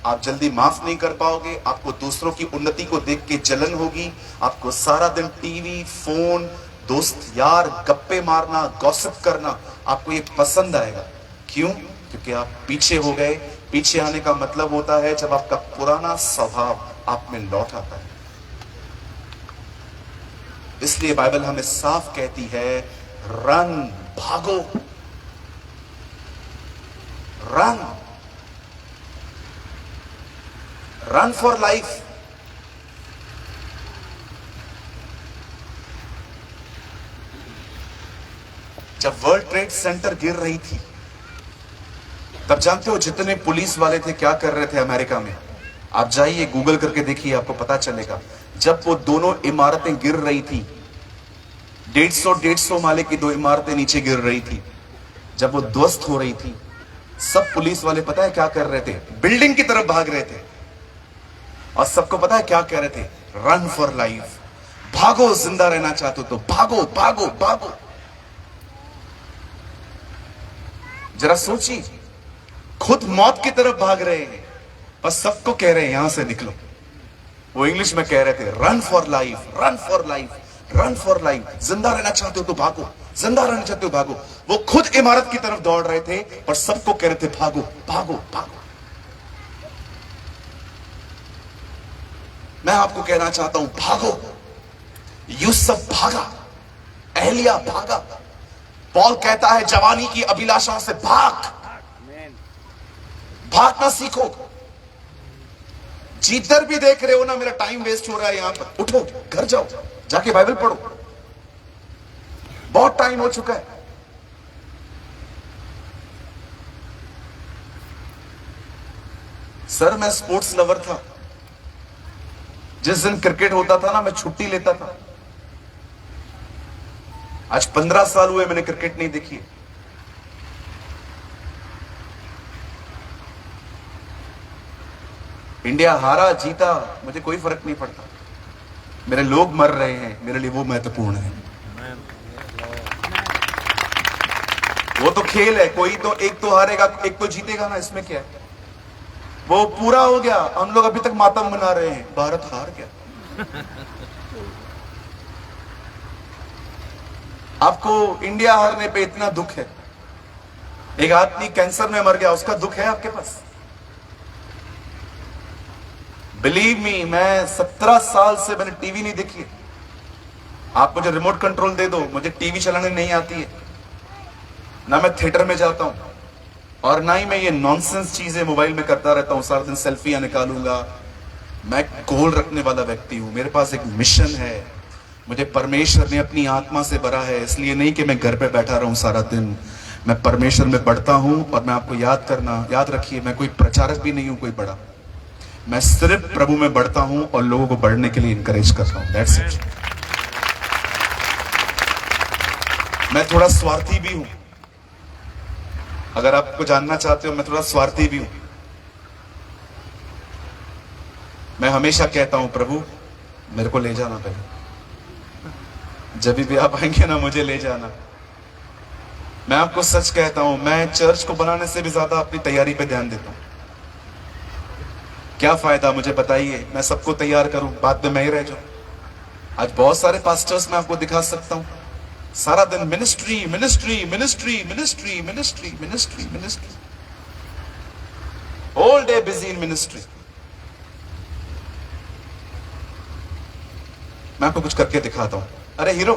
आप जल्दी माफ नहीं कर पाओगे, आपको दूसरों की उन्नति को देख के जलन होगी, आपको सारा दिन टीवी, फोन, दोस्त यार, गप्पे मारना, गॉसिप करना आपको ये पसंद आएगा। क्यों? क्योंकि आप पीछे हो गए। पीछे आने का मतलब होता है जब आपका पुराना स्वभाव आप में लौट आता है। इसलिए बाइबल हमें साफ कहती है, रन, भागो, रन, रन फॉर लाइफ। जब वर्ल्ड ट्रेड सेंटर गिर रही थी, तब जानते हो जितने पुलिस वाले थे क्या कर रहे थे अमेरिका में? आप जाइए गूगल करके देखिए, आपको पता चलेगा। जब वो दोनों इमारतें गिर रही थी, 150 माले की 2 इमारतें नीचे गिर रही थी। जब वो ध्वस्त हो रही थी, सब पुलिस वाले पता है क्या कर रहे थे? बिल्डिंग की तरफ भाग रहे थे। और सबको पता है क्या कह रहे थे? रन फॉर लाइफ, भागो, जिंदा रहना चाहते हो तो भागो भागो भागो। जरा सोचिए, खुद मौत की तरफ भाग रहे हैं, बस सबको कह रहे हैं यहां से निकलो। वो इंग्लिश में कह रहे थे run for life, run for life, run for life. जिंदा रहना चाहते हो तो भागो, जिंदा रहना चाहते हो भागो। वो खुद इमारत की तरफ दौड़ रहे थे, पर सबको कह रहे थे भागो भागो भागो। मैं आपको कहना चाहता हूं भागो। यूसुफ भागा, एलिया भागा। पॉल कहता है जवानी की अभिलाषाओं से भाग, भागना सीखो। जिधर भी देख रहे हो ना मेरा टाइम वेस्ट हो रहा है यहां पर, उठो, घर जाओ, जाके बाइबल पढ़ो। बहुत टाइम हो चुका है। सर मैं स्पोर्ट्स लवर था। जिस दिन क्रिकेट होता था ना, मैं छुट्टी लेता था। आज 15 साल हुए मैंने क्रिकेट नहीं देखी। इंडिया हारा जीता मुझे कोई फर्क नहीं पड़ता। मेरे लोग मर रहे हैं, मेरे लिए वो महत्वपूर्ण है। वो तो खेल है, कोई तो एक तो हारेगा एक तो जीतेगा ना, इसमें क्या है? वो पूरा हो गया। हम लोग अभी तक मातम मना रहे हैं, भारत हार गया। आपको इंडिया हारने पे इतना दुख है? एक आदमी कैंसर में मर गया, उसका दुख है आपके पास? बिलीव मी, मैं 17 साल से मैंने टीवी नहीं देखी है। आप मुझे रिमोट कंट्रोल दे दो, मुझे टीवी चलाने नहीं आती है। ना मैं थिएटर में जाता हूं, और ना ही मैं ये नॉनसेंस चीजें मोबाइल में करता रहता हूं। सारा दिन सेल्फियां निकालूंगा। मैं गोल रखने वाला व्यक्ति हूं। मेरे पास एक मिशन है। मुझे परमेश्वर ने अपनी आत्मा से भरा है। इसलिए नहीं कि मैं घर पे बैठा रहूं सारा दिन। मैं परमेश्वर में बढ़ता हूं। और मैं आपको याद रखिए, मैं कोई प्रचारक भी नहीं हूं कोई बड़ा। मैं सिर्फ प्रभु में बढ़ता हूं और लोगों को बढ़ने के लिए इंकरेज करता हूं। That's it. मैं थोड़ा स्वार्थी भी हूं। अगर आपको जानना चाहते हो, मैं थोड़ा स्वार्थी भी हूं। मैं हमेशा कहता हूं प्रभु मेरे को ले जाना, पहले जब भी आप आएंगे ना मुझे ले जाना। मैं आपको सच कहता हूं, मैं चर्च को बनाने से भी ज्यादा अपनी तैयारी पे ध्यान देता हूं। क्या फायदा मुझे बताइए, मैं सबको तैयार करूं, बाद में मैं ही रह जाऊं। आज बहुत सारे पास्टर्स मैं आपको दिखा सकता हूं, सारा दिन ministry ministry ministry ministry ministry ministry ministry, all day busy in ministry. मैं आपको कुछ करके दिखाता हूं। अरे हीरो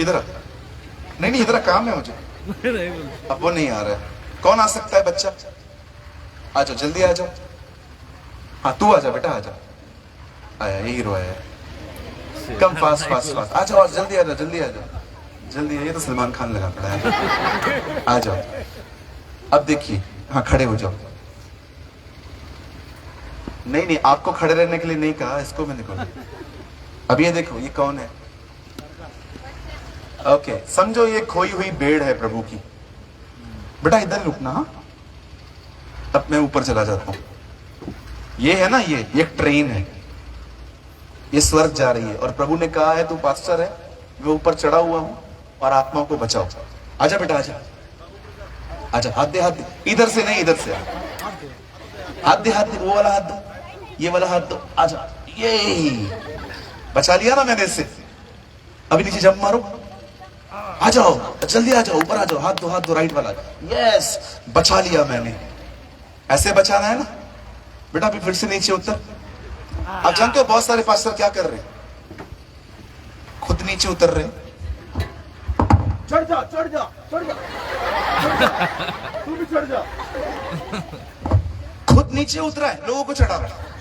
इधर आ। नहीं इधर काम है मुझे। अब वो नहीं आ रहा है। कौन आ सकता है बच्चा? आ जाओ, जल्दी आ जाओ। हाँ तू आ जा बेटा, आ जा। आया, ये हीरो आया। कम फास्ट फास्ट फास्ट, आ जाओ, जल्दी आ जाओ, जल्दी आ जाओ, जल्दी। ये तो सलमान खान लगा पड़ा है। आ जाओ। अब देखिए, हाँ खड़े हो जाओ। नहीं आपको खड़े रहने के लिए नहीं कहा, इसको मैंने कहा। अब ये देखो, ये कौन है? ओके, समझो ये खोई हुई भेड़ है प्रभु की। बेटा इधर रुकना। हाँ तब मैं ऊपर चला जाता हूं। ये है ना, ये एक ट्रेन है, ये स्वर्ग जा रही है। और प्रभु ने कहा है तू पास्टर है, मैं ऊपर चढ़ा हुआ हूं और आत्माओं को बचाओ। आजा बेटा, आजा आजा। हाथ दे, हाथ दे। इधर से नहीं, इधर से हाथ दे, हाथ दे। वो वाला हाथ दो, ये वाला हाथ दो। आजा, ये बचा लिया ना मैंने इससे। अभी नीचे जंप मारो। आ जाओ, जल्दी आ जाओ, ऊपर आ जाओ। हाथ दो, राइट वाला। यस, बचा लिया मैंने। ऐसे बचाना है ना बेटा। अभी फिर से नीचे उतर। आप जानते हो बहुत सारे पास्टर क्या कर रहे हैं? खुद नीचे उतर रहे हैं। चढ़ जा, चढ़ जा, चढ़ जा। तू भी चढ़ जा। खुद नीचे उतरा है, लोगों को चढ़ा रहा है।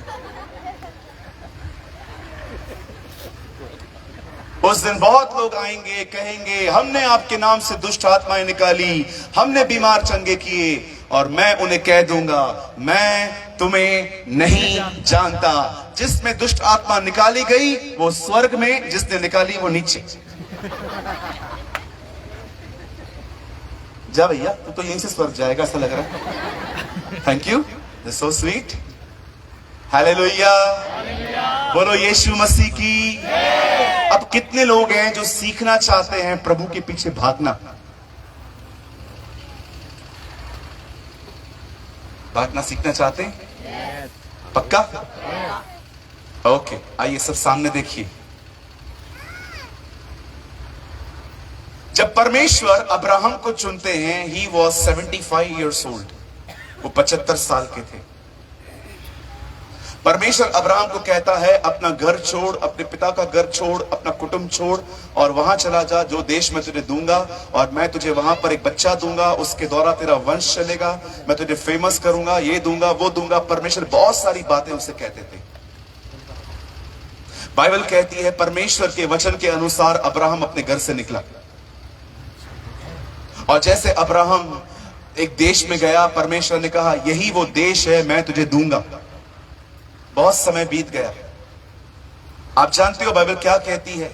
उस दिन बहुत लोग आएंगे, कहेंगे हमने आपके नाम से दुष्ट आत्माएं निकाली, हमने बीमार चंगे किए। और मैं उन्हें कह दूंगा मैं तुम्हें नहीं जानता। जिसमें दुष्ट आत्मा निकाली गई वो स्वर्ग में, जिसने निकाली वो नीचे। जा भैया, तू तो यहीं से स्वर्ग जाएगा ऐसा लग रहा है। Thank you, so sweet. Hallelujah, बोलो यीशु मसीह की। अब कितने लोग हैं जो सीखना चाहते हैं प्रभु के पीछे भागना? भागना सीखना चाहते हैं? पक्का? ओके, आइए सब सामने देखिए। जब परमेश्वर अब्राहम को चुनते हैं, ही वॉज 75 years old, वो 75 साल के थे। परमेश्वर अब्राहम को कहता है अपना घर छोड़, अपने पिता का घर छोड़, अपना कुटुंब छोड़ और वहां चला जा, जो देश मैं तुझे दूंगा, और मैं तुझे वहां पर एक बच्चा दूंगा, उसके द्वारा तेरा वंश चलेगा, मैं तुझे फेमस करूंगा, ये दूंगा वो दूंगा। परमेश्वर बहुत सारी बातें उससे कहते थे। बाइबल कहती है परमेश्वर के वचन के अनुसार अब्राहम अपने घर से निकला, और जैसे अब्राहम एक देश में गया, परमेश्वर ने कहा यही वो देश है, मैं तुझे दूंगा। बहुत समय बीत गया। आप जानते हो बाइबल क्या कहती है?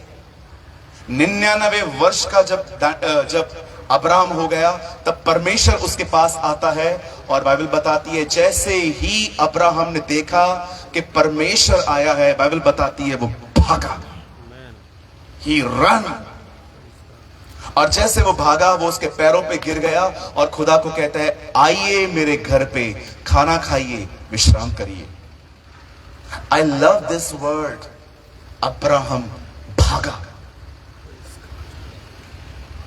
99 वर्ष का जब अब्राहम हो गया, तब परमेश्वर उसके पास आता है, और बाइबल बताती है जैसे ही अब्राहम ने देखा कि परमेश्वर आया है, बाइबल बताती है वो भागा, ही रन। और जैसे वो भागा, वो उसके पैरों पे गिर गया और खुदा को कहता है आइए मेरे घर पे, खाना खाइए, विश्राम करिए। I love this word, Abraham भागा।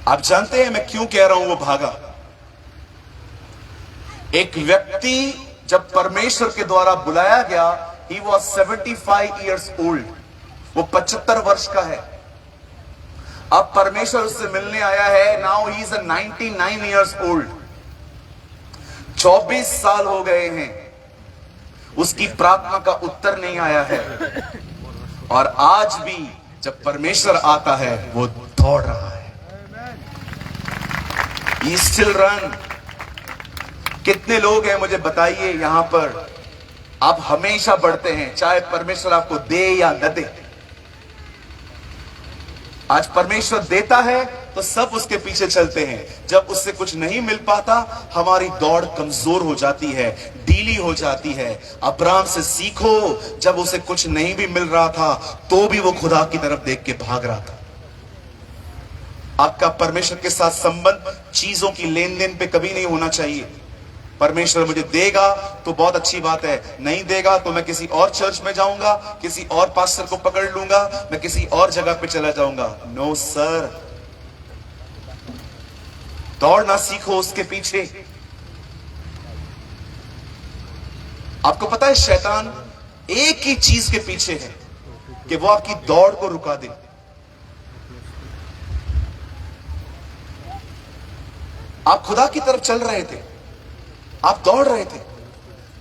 आप जानते हैं मैं क्यों कह रहा हूं वो भागा? एक व्यक्ति जब परमेश्वर के द्वारा बुलाया गया, ही वॉज 75 years old, वो 75 वर्ष का है। अब परमेश्वर उससे मिलने आया है, now he is 99 years old, 24 साल हो गए हैं, उसकी प्रार्थना का उत्तर नहीं आया है। और आज भी जब परमेश्वर आता है वो दौड़ रहा है, He still run। कितने लोग हैं मुझे बताइए यहां पर, आप हमेशा बढ़ते हैं, चाहे परमेश्वर आपको दे या न दे। आज परमेश्वर देता है तो सब उसके पीछे चलते हैं, जब उससे कुछ नहीं मिल पाता हमारी दौड़ कमजोर हो जाती है, ढीली हो जाती है। अब्राहम से सीखो, जब उसे कुछ नहीं भी मिल रहा था तो भी वो खुदा की तरफ देख के भाग रहा था। आपका परमेश्वर के साथ संबंध चीजों की लेन देन पे कभी नहीं होना चाहिए। परमेश्वर मुझे देगा तो बहुत अच्छी बात है, नहीं देगा तो मैं किसी और चर्च में जाऊंगा, किसी और पास्टर को पकड़ लूंगा, मैं किसी और जगह पे चला जाऊंगा। नो सर, दौड़ना सीखो उसके पीछे। आपको पता है शैतान एक ही चीज के पीछे है कि वो आपकी दौड़ को रुका दे। आप खुदा की तरफ चल रहे थे, आप दौड़ रहे थे,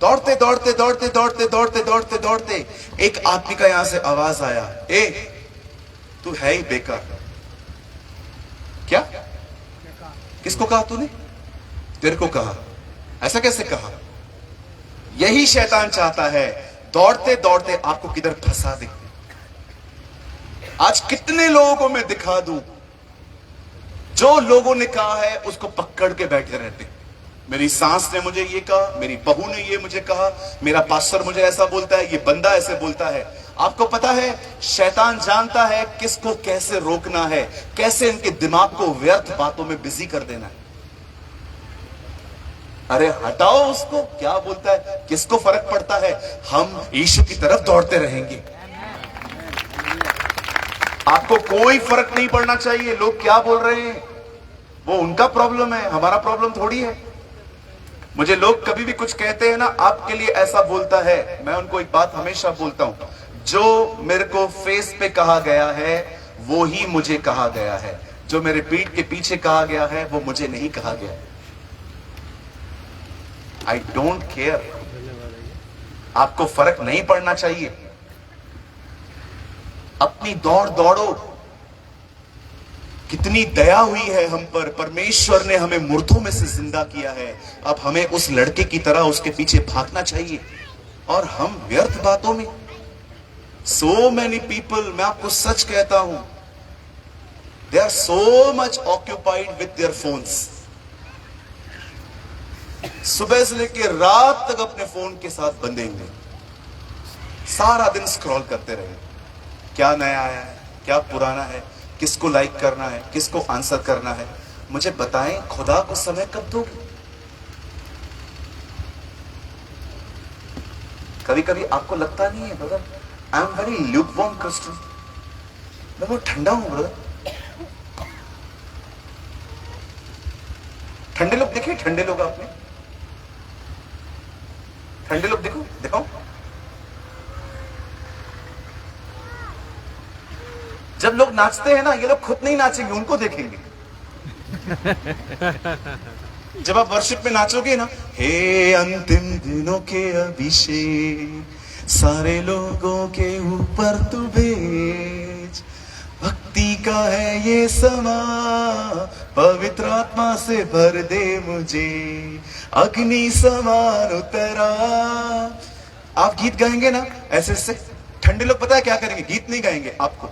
दौड़ते दौड़ते दौड़ते दौड़ते दौड़ते दौड़ते दौड़ते एक आदमी का यहां से आवाज आया, ए तू है ही बेकार। क्या? किसको कहा तूने? तेरे को कहा। ऐसा कैसे कहा? यही शैतान चाहता है, दौड़ते दौड़ते आपको किधर फंसा दे। आज कितने लोगों को मैं दिखा दूं, जो लोगों ने कहा है उसको पकड़ के बैठे रहते। मेरी सास ने मुझे ये कहा, मेरी बहू ने ये मुझे कहा, मेरा पास्टर मुझे ऐसा बोलता है, ये बंदा ऐसे बोलता है। आपको पता है शैतान जानता है किसको कैसे रोकना है, कैसे इनके दिमाग को व्यर्थ बातों में बिजी कर देना है। अरे हटाओ उसको, क्या बोलता है, किसको फर्क पड़ता है, हम यीशु की तरफ दौड़ते रहेंगे। आपको कोई फर्क नहीं पड़ना चाहिए लोग क्या बोल रहे हैं, वो उनका प्रॉब्लम है, हमारा प्रॉब्लम थोड़ी है। मुझे लोग कभी भी कुछ कहते हैं ना, आपके लिए ऐसा बोलता है, मैं उनको एक बात हमेशा बोलता हूं, जो मेरे को फेस पे कहा गया है वो ही मुझे कहा गया है, जो मेरे पीठ के पीछे कहा गया है वो मुझे नहीं कहा गया। आई डोंट केयर, आपको फर्क नहीं पड़ना चाहिए। अपनी दौड़ दौड़ो। कितनी दया हुई है हम पर, परमेश्वर ने हमें मुर्दों में से जिंदा किया है। अब हमें उस लड़के की तरह उसके पीछे भागना चाहिए, और हम व्यर्थ बातों में सो मेनी पीपल, मैं आपको सच कहता हूं, they are so much occupied with their phones. सुबह से लेकर रात तक अपने फोन के साथ बंधेंगे, सारा दिन स्क्रॉल करते रहे, क्या नया आया है, क्या पुराना है, किसको लाइक करना है, किसको आंसर करना है। मुझे बताएं, खुदा को समय कब दोगे? कभी कभी आपको लगता नहीं है brother, I am very lukewarm Christian, मैं बहुत ठंडा हूं ब्रदर। ठंडे लोग देखे, ठंडे लोग आपने, ठंडे लोग देखो, दिखाओ। जब लोग नाचते हैं ना, ये लोग खुद नहीं नाचेंगे, उनको देखेंगे। जब आप वर्शिप में नाचोगे ना, हे अंतिम दिनों के अभिषेक, सारे लोगों के ऊपर तू भेज, भक्ति का है ये समा, पवित्र आत्मा से भर दे मुझे, अग्नि समान उतरा। आप गीत गाएंगे ना ऐसे ऐसे, ठंडे लोग पता है क्या करेंगे? गीत नहीं गाएंगे आपको।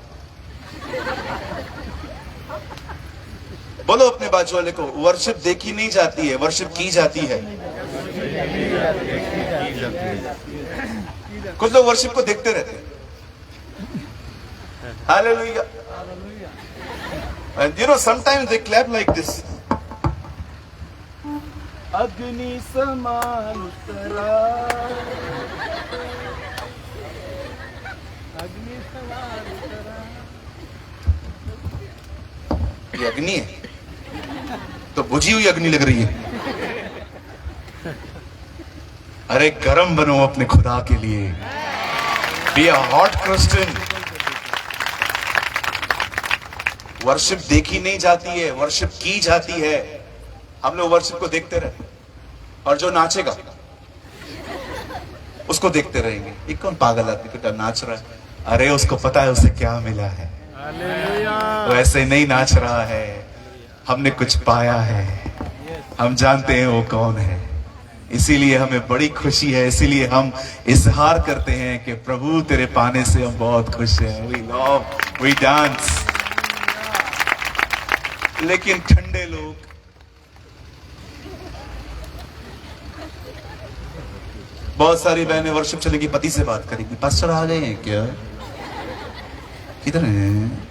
बोलो अपने बाजू वाले को, वर्शिप देखी नहीं जाती है, वर्शिप की जाती है। कुछ लोग वर्शिप को देखते रहते हैं। Hallelujah. And you know, sometimes they clap like this. अग्नि समान उतरा, अग्नि सवार उतरा। ये अग्नि है तो बुझी हुई अग्नि लग रही है। अरे गरम बनो अपने खुदा के लिए। Be a hot Christian. Worship देखी नहीं जाती है, वर्शिप की जाती है। हम लोग वर्शिप को देखते रहे और जो नाचेगा उसको देखते रहेंगे। ये कौन पागल आदमी बेटा नाच रहा है? अरे उसको पता है उसे क्या मिला है, वो ऐसे नहीं नाच रहा है। हमने कुछ पाया है, हम जानते हैं वो कौन है, इसीलिए हमें बड़ी खुशी है। इसीलिए हम इजहार करते हैं कि प्रभु तेरे पाने से हम बहुत खुश हैं। We love, we dance. लेकिन ठंडे लोग, बहुत सारी बहनें वर्शिप चलेगी, पति से बात करेगी, पास्टर आ गए हैं क्या, किधर हैं?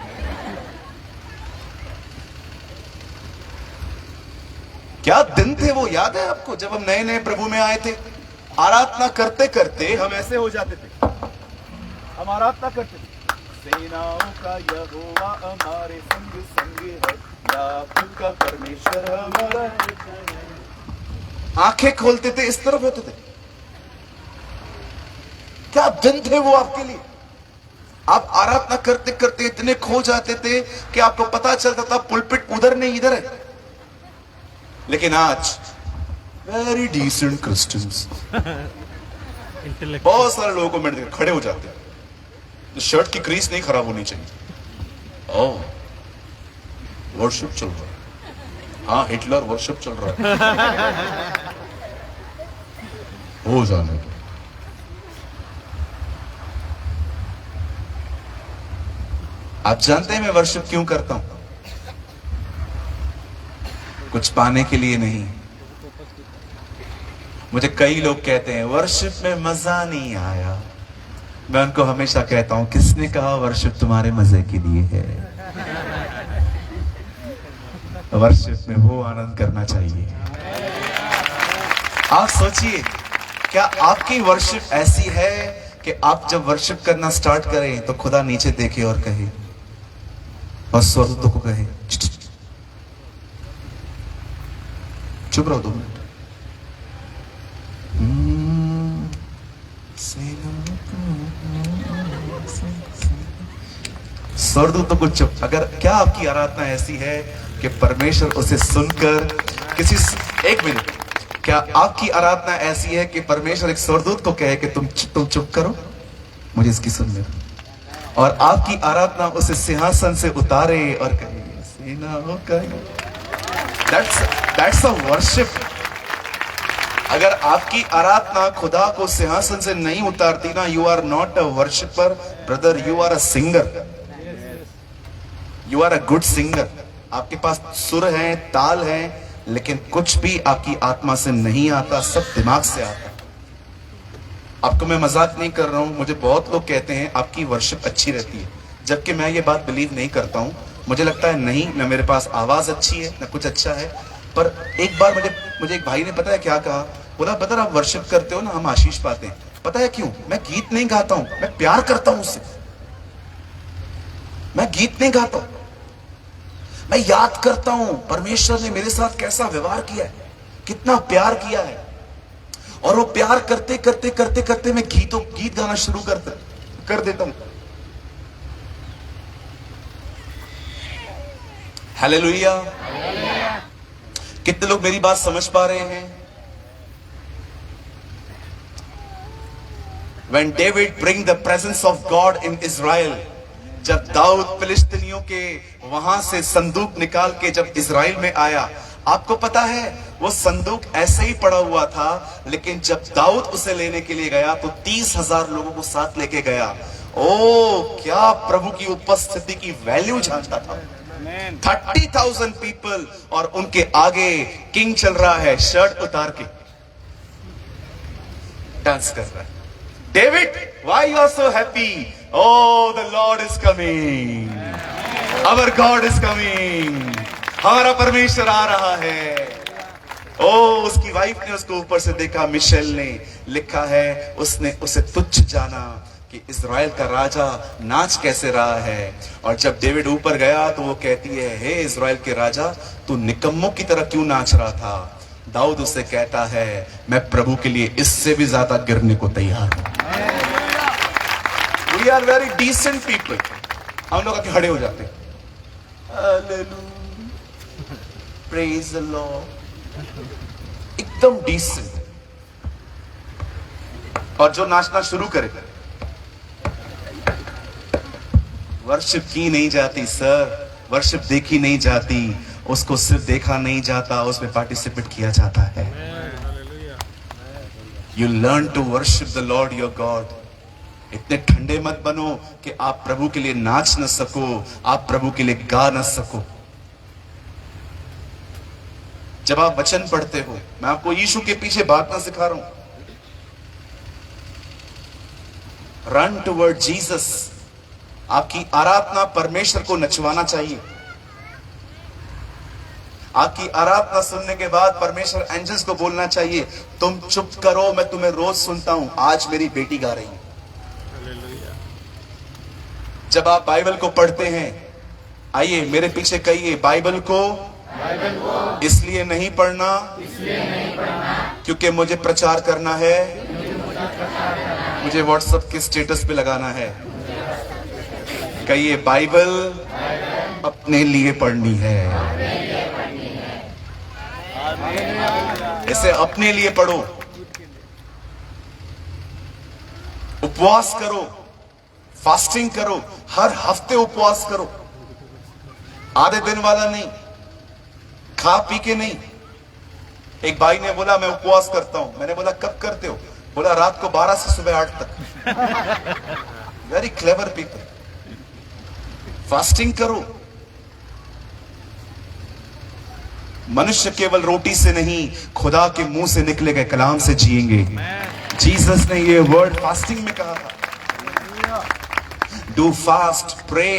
क्या दिन थे वो, याद है आपको? जब हम नए नए प्रभु में आए थे, आराधना करते करते हम ऐसे हो जाते थे। हम आराधना करते थे, सेनाओं का यहोवा हमारे संग संग है, याकूब का परमेश्वर हमारा। आंखें खोलते थे, इस तरफ होते थे। क्या दिन थे वो आपके लिए। आप आराधना करते करते इतने खो जाते थे कि आपको पता चलता था पुलपिट उधर नहीं इधर है। लेकिन आज वेरी डिसेंट क्रिश्चियंस, बहुत सारे लोगों को मैंने खड़े हो जाते हैं, शर्ट की क्रीज नहीं खराब होनी चाहिए। ओह, वर्शिप चल रहा है। हाँ, हिटलर वर्शिप चल रहा है। हो जाने दो। आप जानते हैं मैं वर्शिप क्यों करता हूं? कुछ पाने के लिए नहीं। मुझे कई लोग कहते हैं वर्शिप में मजा नहीं आया। मैं उनको हमेशा कहता हूं, किसने कहा वर्शिप तुम्हारे मजे के लिए है? वर्शिप में वो आनंद करना चाहिए। आप सोचिए, क्या आपकी वर्शिप ऐसी है कि आप जब वर्शिप करना स्टार्ट करें तो खुदा नीचे देखे और कहे, और स्वर्गदूतों को कहे चुप रहो 2 मिनट। स्वर्गदूतों को चुप। अगर क्या आपकी आराधना ऐसी है कि परमेश्वर उसे सुनकर किसी, एक मिनट, क्या आपकी आराधना ऐसी है कि परमेश्वर एक स्वर्गदूत को कहे कि तुम चुप करो, मुझे इसकी सुनने दो, और आपकी आराधना उसे सिंहासन से उतारे और कहे सेनाओं का। That's a worship. अगर आपकी आराधना खुदा को सिंहासन से नहीं उतारती ना, you are not a worshipper brother, you are a singer, you are a good singer. आपके पास सुर है, ताल है, लेकिन कुछ भी आपकी आत्मा से नहीं आता, सब दिमाग से आता। आपको मैं मजाक नहीं कर रहा हूं। मुझे बहुत लोग कहते हैं आपकी वर्शिप अच्छी रहती है, जबकि मैं ये बात बिलीव नहीं करता हूं। मुझे लगता है नहीं, ना मेरे पास आवाज अच्छी है, ना कुछ अच्छा है। पर एक बार मुझे एक भाई ने पता है क्या कहा, बोला ब्रदर आप वर्शिप करते हो ना, हम आशीष पाते हैं। पता है क्यों? मैं गीत नहीं गाता हूं, मैं प्यार करता हूं उससे। मैं गीत नहीं गाता हूं, मैं याद करता हूं परमेश्वर ने मेरे साथ कैसा व्यवहार किया है, कितना प्यार किया है। और वो प्यार करते करते करते करते मैं गीत गाना शुरू कर देता हूं। हालेलुया। कितने लोग मेरी बात समझ पा रहे हैं? When David bring the presence of God in Israel, जब दाऊद फिलिस्तीनियों के वहां से संदूक निकाल के जब इजराइल में आया, आपको पता है वो संदूक ऐसे ही पड़ा हुआ था, लेकिन जब दाऊद उसे लेने के लिए गया तो 30,000 लोगों को साथ लेके गया। ओ क्या प्रभु की उपस्थिति की वैल्यू जानता था। 30,000 पीपल और उनके आगे किंग चल रहा है, शर्ट उतार के डांस कर रहा है। David, why you are so happy? Oh, the Lord is coming. Our God is coming. हमारा परमेश्वर आ रहा है। ओ उसकी वाइफ ने उसको ऊपर से देखा, मिशेल ने लिखा है, उसने उसे तुच्छ जाना कि इज़राइल का राजा नाच कैसे रहा है। और जब डेविड ऊपर गया तो वो कहती है, हे इज़राइल के राजा, तू निकम्मों की तरह क्यों नाच रहा था? दाऊद उससे कहता है, मैं प्रभु के लिए इससे भी ज्यादा गिरने को तैयार हूं। We are very decent people. हम लोग आके खड़े हो जाते हैं, Hallelujah, praise the Lord, एकदम डिसेंट। और जो नाचना शुरू करे, वर्शिप की नहीं जाती सर, वर्शिप देखी नहीं जाती, उसको सिर्फ देखा नहीं जाता, उसमें पार्टिसिपेट किया जाता है। You learn to worship the Lord your God. इतने ठंडे मत बनो कि आप प्रभु के लिए नाच न सको, आप प्रभु के लिए गा न सको। जब आप वचन पढ़ते हो, मैं आपको यीशु के पीछे भागना सिखा रहा हूं। Run toward Jesus. आपकी आराधना परमेश्वर को नचवाना चाहिए। आपकी आराधना सुनने के बाद परमेश्वर एंजल्स को बोलना चाहिए, तुम चुप करो, मैं तुम्हें रोज सुनता हूं, आज मेरी बेटी गा रही है। जब आप बाइबल को पढ़ते हैं, आइए मेरे पीछे कहिए, बाइबल को इसलिए नहीं पढ़ना क्योंकि मुझे प्रचार करना है, मुझे व्हाट्सएप के स्टेटस पे लगाना है। कहिए, बाइबल अपने लिए पढ़नी है। इसे अपने लिए पढ़ो, उपवास करो, फास्टिंग करो, हर हफ्ते उपवास करो, आधे दिन वाला नहीं, खा पी के नहीं। एक भाई ने बोला मैं उपवास करता हूं, मैंने बोला कब करते हो? बोला रात को 12 से सुबह 8 तक। Very clever people. फास्टिंग करो। मनुष्य केवल रोटी से नहीं, खुदा के मुंह से निकले गए कलाम से जिएंगे। जीसस ने ये वर्ड फास्टिंग में कहा था। Do fast, pray,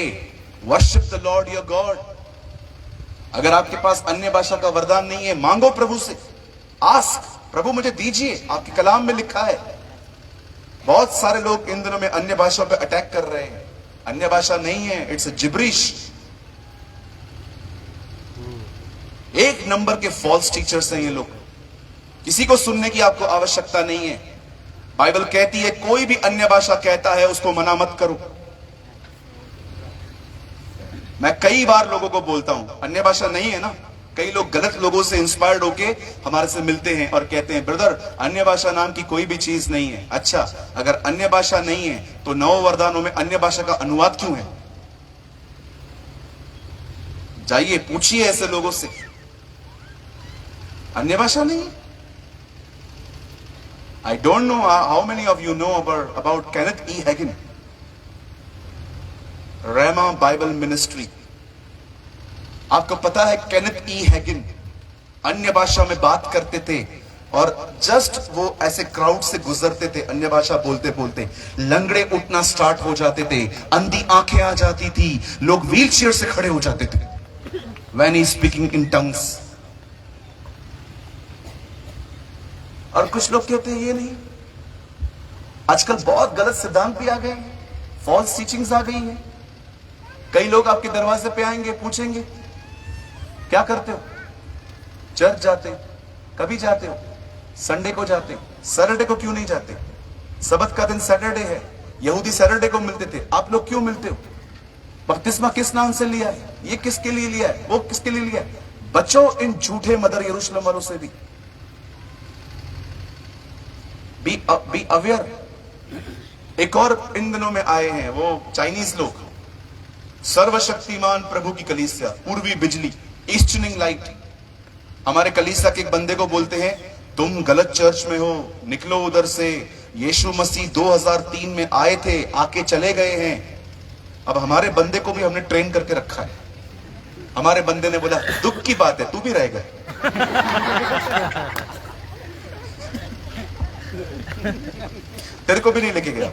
worship the Lord your God. अगर आपके पास अन्य भाषा का वरदान नहीं है, मांगो प्रभु से, आस्क, प्रभु मुझे दीजिए, आपके कलाम में लिखा है। बहुत सारे लोग इन दिनों में अन्य भाषाओं पे अटैक कर रहे हैं। अन्य भाषा नहीं है, इट्स अ जिब्रिश। एक नंबर के फॉल्स टीचर्स हैं ये लोग। किसी को सुनने की आपको आवश्यकता नहीं है। बाइबल कहती है कोई भी अन्य भाषा कहता है उसको मना मत करो। मैं कई बार लोगों को बोलता हूं, अन्य भाषा नहीं है ना। कई लोग गलत लोगों से इंस्पायर्ड होके हमारे से मिलते हैं और कहते हैं ब्रदर अन्य भाषा नाम की कोई भी चीज नहीं है। अच्छा, अगर अन्य भाषा नहीं है तो 9 वरदानों में अन्य भाषा का अनुवाद क्यों है? जाइए पूछिए ऐसे लोगों से। अन्य भाषा नहीं, I don't know how many of you know about Kenneth E. Hagin, Rhema Bible Ministry. आपको पता है केनेथ ई हैगिन अन्य भाषा में बात करते थे और जस्ट वो ऐसे क्राउड से गुजरते थे, अन्य भाषा बोलते बोलते लंगड़े उठना स्टार्ट हो जाते थे, अंधी आंखें आ जाती थी, लोग व्हील चेयर से खड़े हो जाते थे when he is speaking in tongues. और कुछ लोग कहते हैं ये नहीं, आजकल बहुत गलत सिद्धांत भी आ गए हैं, फॉल्स टीचिंग्स आ गई हैं. कई लोग आपके दरवाजे पे आएंगे, पूछेंगे क्या करते हो, चर्च जाते हो, कभी जाते हो, संडे को जाते हो, सैटरडे को क्यों नहीं जाते, सबत का दिन सैटरडे है, यहूदी सैटरडे को मिलते थे, आप लोग क्यों मिलते हो, बपतिस्मा किस नाम से लिया है, ये किसके लिए लिया है, वो किसके लिए लिया है. बचो इन झूठे मदर यरूशलेम वालों से भी. Be aware. एक और इन दिनों में आए हैं वो चाइनीज लोग, सर्वशक्तिमान प्रभु की कलीसिया, पूर्वी बिजली, ईस्टर्निंग लाइट. हमारे कलीसिया के एक बंदे को बोलते हैं तुम गलत चर्च में हो, निकलो उधर से, यीशु मसीह 2003 में आए थे, आके चले गए हैं. अब हमारे बंदे को भी हमने ट्रेन करके रखा है. हमारे बंदे ने बोला दुख की बात है, तू भी रहेगा. तेरे को भी नहीं लेके गया.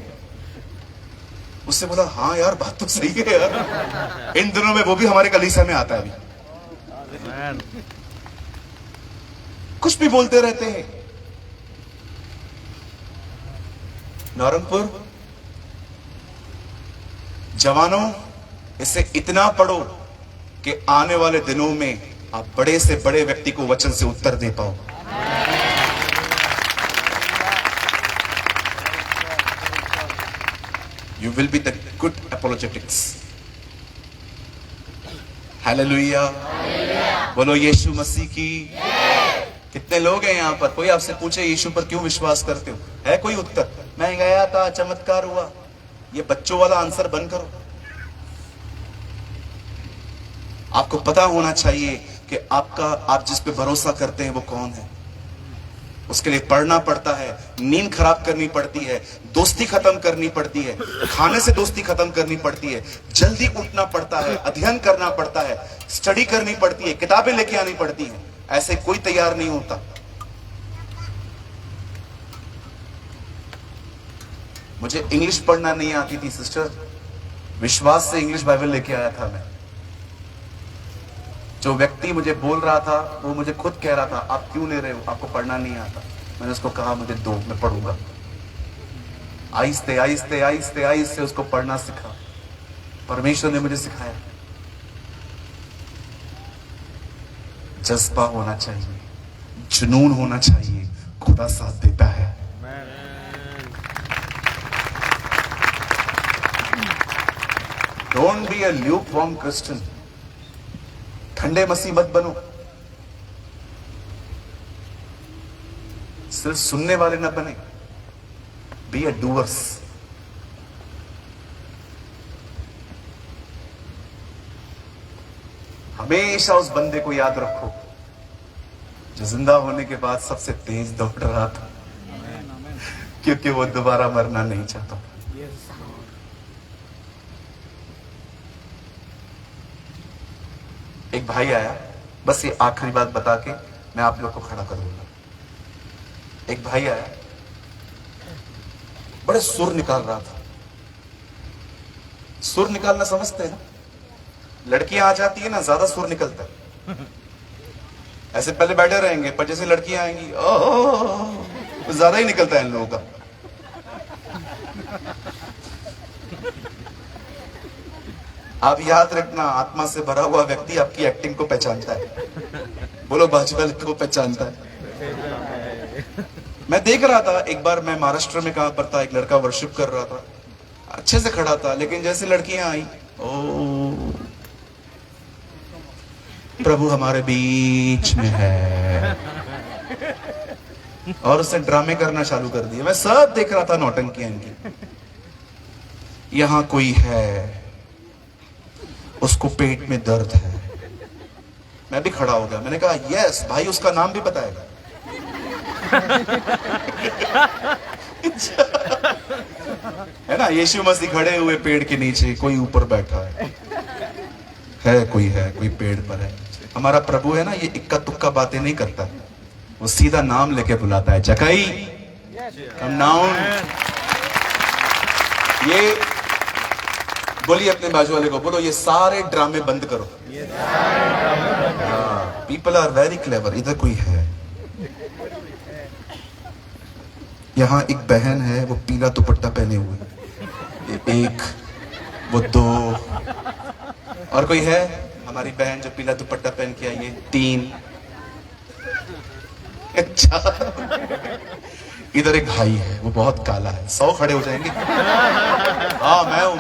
उससे बोला हाँ यार बात तो सही है यार. इन दिनों में वो भी हमारे कलीसिया में आता है अभी. कुछ भी बोलते रहते हैं. नौरंगपुर जवानों, इसे इतना पढ़ो कि आने वाले दिनों में आप बड़े से बड़े व्यक्ति को वचन से उत्तर दे पाओ. You will be the good apologetics. Hallelujah. बोलो यीशु मसीह की. कितने लोग हैं यहाँ पर, कोई आपसे पूछे यीशु पर क्यों विश्वास करते हो, है कोई उत्तर? मैं गया था, चमत्कार हुआ. ये बच्चों वाला आंसर बंद करो. आपको पता होना चाहिए कि आप जिस पे भरोसा करते हैं वो कौन है. उसके लिए पढ़ना पड़ता है, नींद खराब करनी पड़ती है, दोस्ती खत्म करनी पड़ती है, खाने से दोस्ती खत्म करनी पड़ती है, जल्दी उठना पड़ता है, अध्ययन करना पड़ता है, स्टडी करनी पड़ती है, किताबें लेके आनी पड़ती है. ऐसे कोई तैयार नहीं होता. मुझे इंग्लिश पढ़ना नहीं आती थी सिस्टर, विश्वास से इंग्लिश बाइबल लेके आया था मैं. जो व्यक्ति मुझे बोल रहा था वो मुझे खुद कह रहा था आप क्यों ले रहे हो, आपको पढ़ना नहीं आता. मैंने उसको कहा मुझे दो, मैं पढ़ूंगा. आहिस्ते आहिस्ते आहिस्ते आहिस्ते उसको पढ़ना सिखा. परमेश्वर ने मुझे सिखाया. जज्बा होना चाहिए, जुनून होना चाहिए, खुदा साथ देता है. Don't be a lukewarm Christian. ठंडे मसीह मत बनो. सिर्फ सुनने वाले न बने. Be a doers. हमेशा उस बंदे को याद रखो जो जिंदा होने के बाद सबसे तेज दौड़ रहा था, क्योंकि वो दोबारा मरना नहीं चाहता. एक भाई आया, बस ये आखिरी बात बता के मैं आप लोग को खड़ा कर दूंगा. एक भाई आया, बड़े सुर निकाल रहा था. सुर निकालना समझते हैं ना, लड़कियां आ जाती है ना ज्यादा सुर निकलता है. ऐसे पहले बैठे रहेंगे पर जैसे लड़कियां आएंगी तो ज्यादा ही निकलता है इन लोगों का. आप याद रखना, आत्मा से भरा हुआ व्यक्ति आपकी एक्टिंग को पहचानता है. बोलो भाजपा को पहचानता है. मैं देख रहा था एक बार, मैं महाराष्ट्र में कहां पर था, एक लड़का वर्शिप कर रहा था, अच्छे से खड़ा था, लेकिन जैसे लड़कियां आई, ओ प्रभु हमारे बीच में है, और उसने ड्रामे करना चालू कर दिए. मैं सब देख रहा था नौटंकियां इनकी. यहां कोई है, उसको पेट में दर्द है. मैं भी खड़ा हो गया. मैंने कहा यस भाई, उसका नाम भी बताएगा. है ना, यीशु मसीह खड़े हुए पेड़ के नीचे, कोई ऊपर बैठा है कोई पेड़ पर है। हमारा प्रभु है ना, ये इक्का तुक्का बातें नहीं करता, वो सीधा नाम लेके बुलाता है, जकई कम डाउन। ये बोलिए अपने बाजू वाले को, बोलो ये सारे ड्रामे बंद करो। People are very clever. इधर कोई है, यहां एक बहन है, वो पीला दुपट्टा पहने हुए, एक, वो दो, और कोई है हमारी बहन जो पीला दुपट्टा पहन के आई है, 3। अच्छा, इधर एक भाई है, वो बहुत काला है, 100 खड़े हो जाएंगे। हाँ मैं हूं।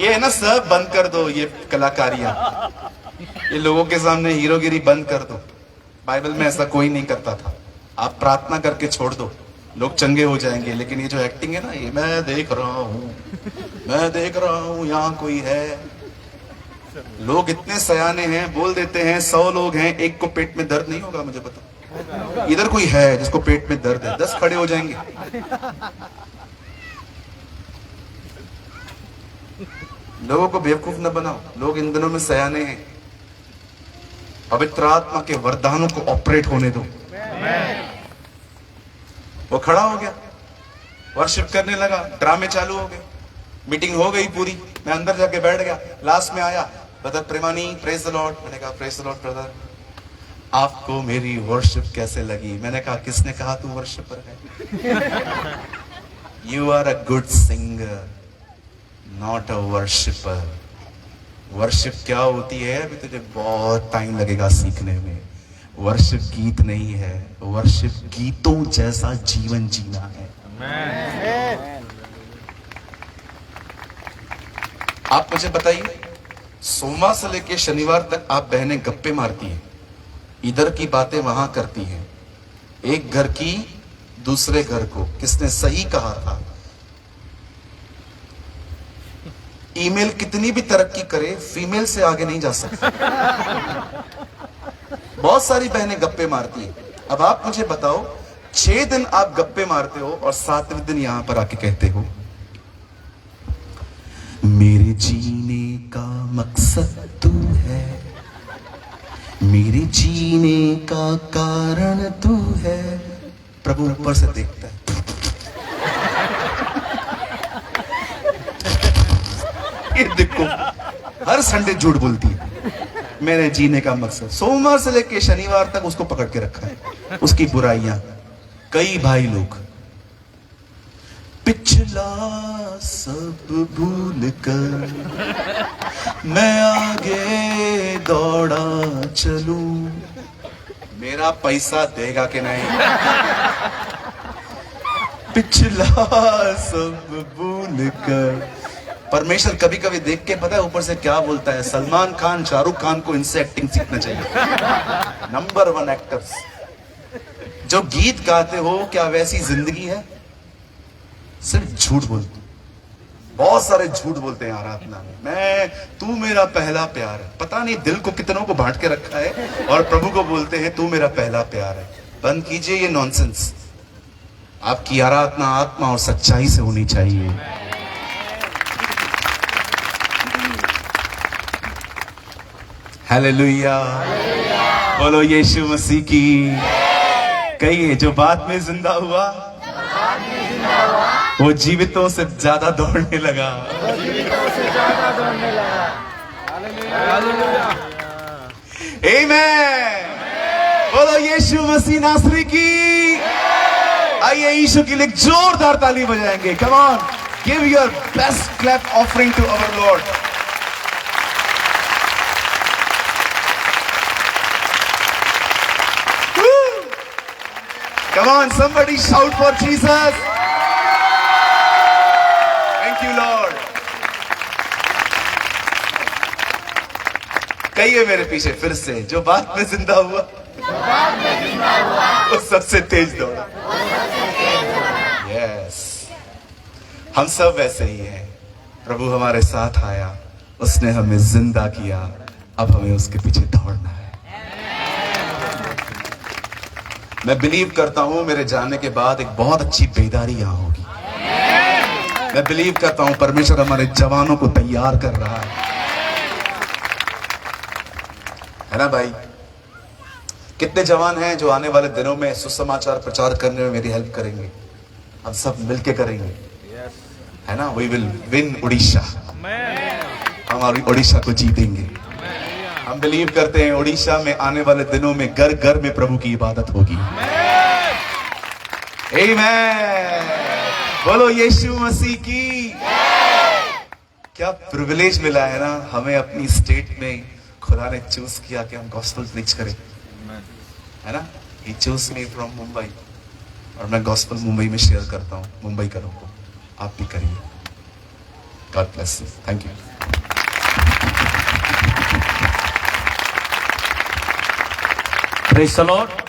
ये है ना, सब बंद कर दो, ये कलाकारियां, ये लोगों के सामने हीरोगिरी बंद कर दो। बाइबल में ऐसा कोई नहीं करता था। आप प्रार्थना करके छोड़ दो, लोग चंगे हो जाएंगे। लेकिन ये जो एक्टिंग है ना, ये मैं देख रहा हूं यहाँ कोई है। लोग इतने सयाने हैं, बोल देते हैं 100 लोग हैं, एक को पेट में दर्द नहीं होगा, मुझे पता। इधर कोई है जिसको पेट में दर्द है, 10 खड़े हो जाएंगे। लोगों को बेवकूफ न बनाओ, लोग इन दिनों में सयाने हैं। पवित्र आत्मा के वरदानों को ऑपरेट होने दो। वो खड़ा हो गया, वर्शिप करने लगा, ड्रामे चालू हो गए, मीटिंग हो गई पूरी। मैं अंदर जाके बैठ गया, लास्ट में आया ब्रदर प्रेमानी, प्रेज द लॉर्ड। मैंने कहा प्रेज द लॉर्ड ब्रदर, आपको मेरी वर्शिप कैसे लगी? मैंने कहा किसने कहा तू वर्शिपर है? You are a good singer, not a worshipper. Worship क्या होती है अभी तुझे बहुत टाइम लगेगा सीखने में। वर्शिप गीत नहीं है, वर्शिप गीतों जैसा जीवन जीना है। आप मुझे बताइए, सोमवार से लेके शनिवार तक आप बहनें गप्पे मारती हैं, इधर की बातें वहां करती हैं, एक घर की दूसरे घर को। किसने सही कहा था? ईमेल कितनी भी तरक्की करे, फीमेल से आगे नहीं जा सकती। बहुत सारी बहनें गप्पे मारती हैं। अब आप मुझे बताओ, 6 दिन आप गप्पे मारते हो और 7वें दिन यहां पर आके कहते हो मेरे जीने का मकसद तू है, मेरे जीने का कारण तू है। प्रभु ऊपर से देखता है, ये देखो हर संडे झूठ बोलती है, मेरे जीने का मकसद। सोमवार से लेकर शनिवार तक उसको पकड़ के रखा है, उसकी बुराइयां। कई भाई लोग पिछला सब भूल कर मैं आगे दौड़ा चलूं, मेरा पैसा देगा कि नहीं? पिछला सब भूल कर। परमेश्वर कभी कभी देख के पता है ऊपर से क्या बोलता है? सलमान खान, शाहरुख खान को इनसे एक्टिंग सीखना चाहिए। Number 1 actors. जो गीत गाते हो, क्या वैसी जिंदगी है? सिर्फ झूठ बोलते, बहुत सारे झूठ बोलते हैं आराधना में। तू मेरा पहला प्यार है। पता नहीं दिल को कितनों को बांट के रखा है, और प्रभु को बोलते हैं तू मेरा पहला प्यार है। बंद कीजिए ये नॉनसेंस। आपकी आराधना आत्मा और सच्चाई से होनी चाहिए। हालेलुया, बोलो यीशु मसीह की। कहिए, जो बाद में जिंदा हुआ वो जीवितों से ज्यादा दौड़ने लगा। आमीन। बोलो यीशु मसीह नासरी की। आइए यीशु के लिए जोरदार ताली बजाएंगे। Come on, give your best clap offering to our Lord. Come on, somebody shout for Jesus. Thank you, Lord. कहिए मेरे पीछे फिर से, जो बाद में जिंदा हुआ वो सबसे तेज दौड़ा। यस, हम सब वैसे ही हैं। प्रभु हमारे साथ आया, उसने हमें जिंदा किया, अब हमें उसके पीछे दौड़ना है। मैं बिलीव करता हूं मेरे जाने के बाद एक बहुत अच्छी बेदारी यहां होगी। मैं बिलीव करता हूं परमेश्वर हमारे जवानों को तैयार कर रहा है ना भाई? कितने जवान हैं जो आने वाले दिनों में सुसमाचार प्रचार करने में मेरी हेल्प करेंगे? हम सब मिलके करेंगे, है ना? We will win Orissa. हमारी उड़ीसा को जीतेंगे। हम बिलीव करते हैं उड़ीसा में आने वाले दिनों में घर घर में प्रभु की इबादत होगी। आमीन। बोलो यीशु मसीह की। क्या प्रिविलेज मिला है ना हमें, अपनी स्टेट में खुदा ने चूज किया कि हम गॉस्पेल प्रीच करें, है ना? He chose me from Mumbai, और मैं गॉस्पेल मुंबई में शेयर करता हूँ मुंबई का लोगों को। आप भी करिए। God bless you. Thank you. Praise the Lord.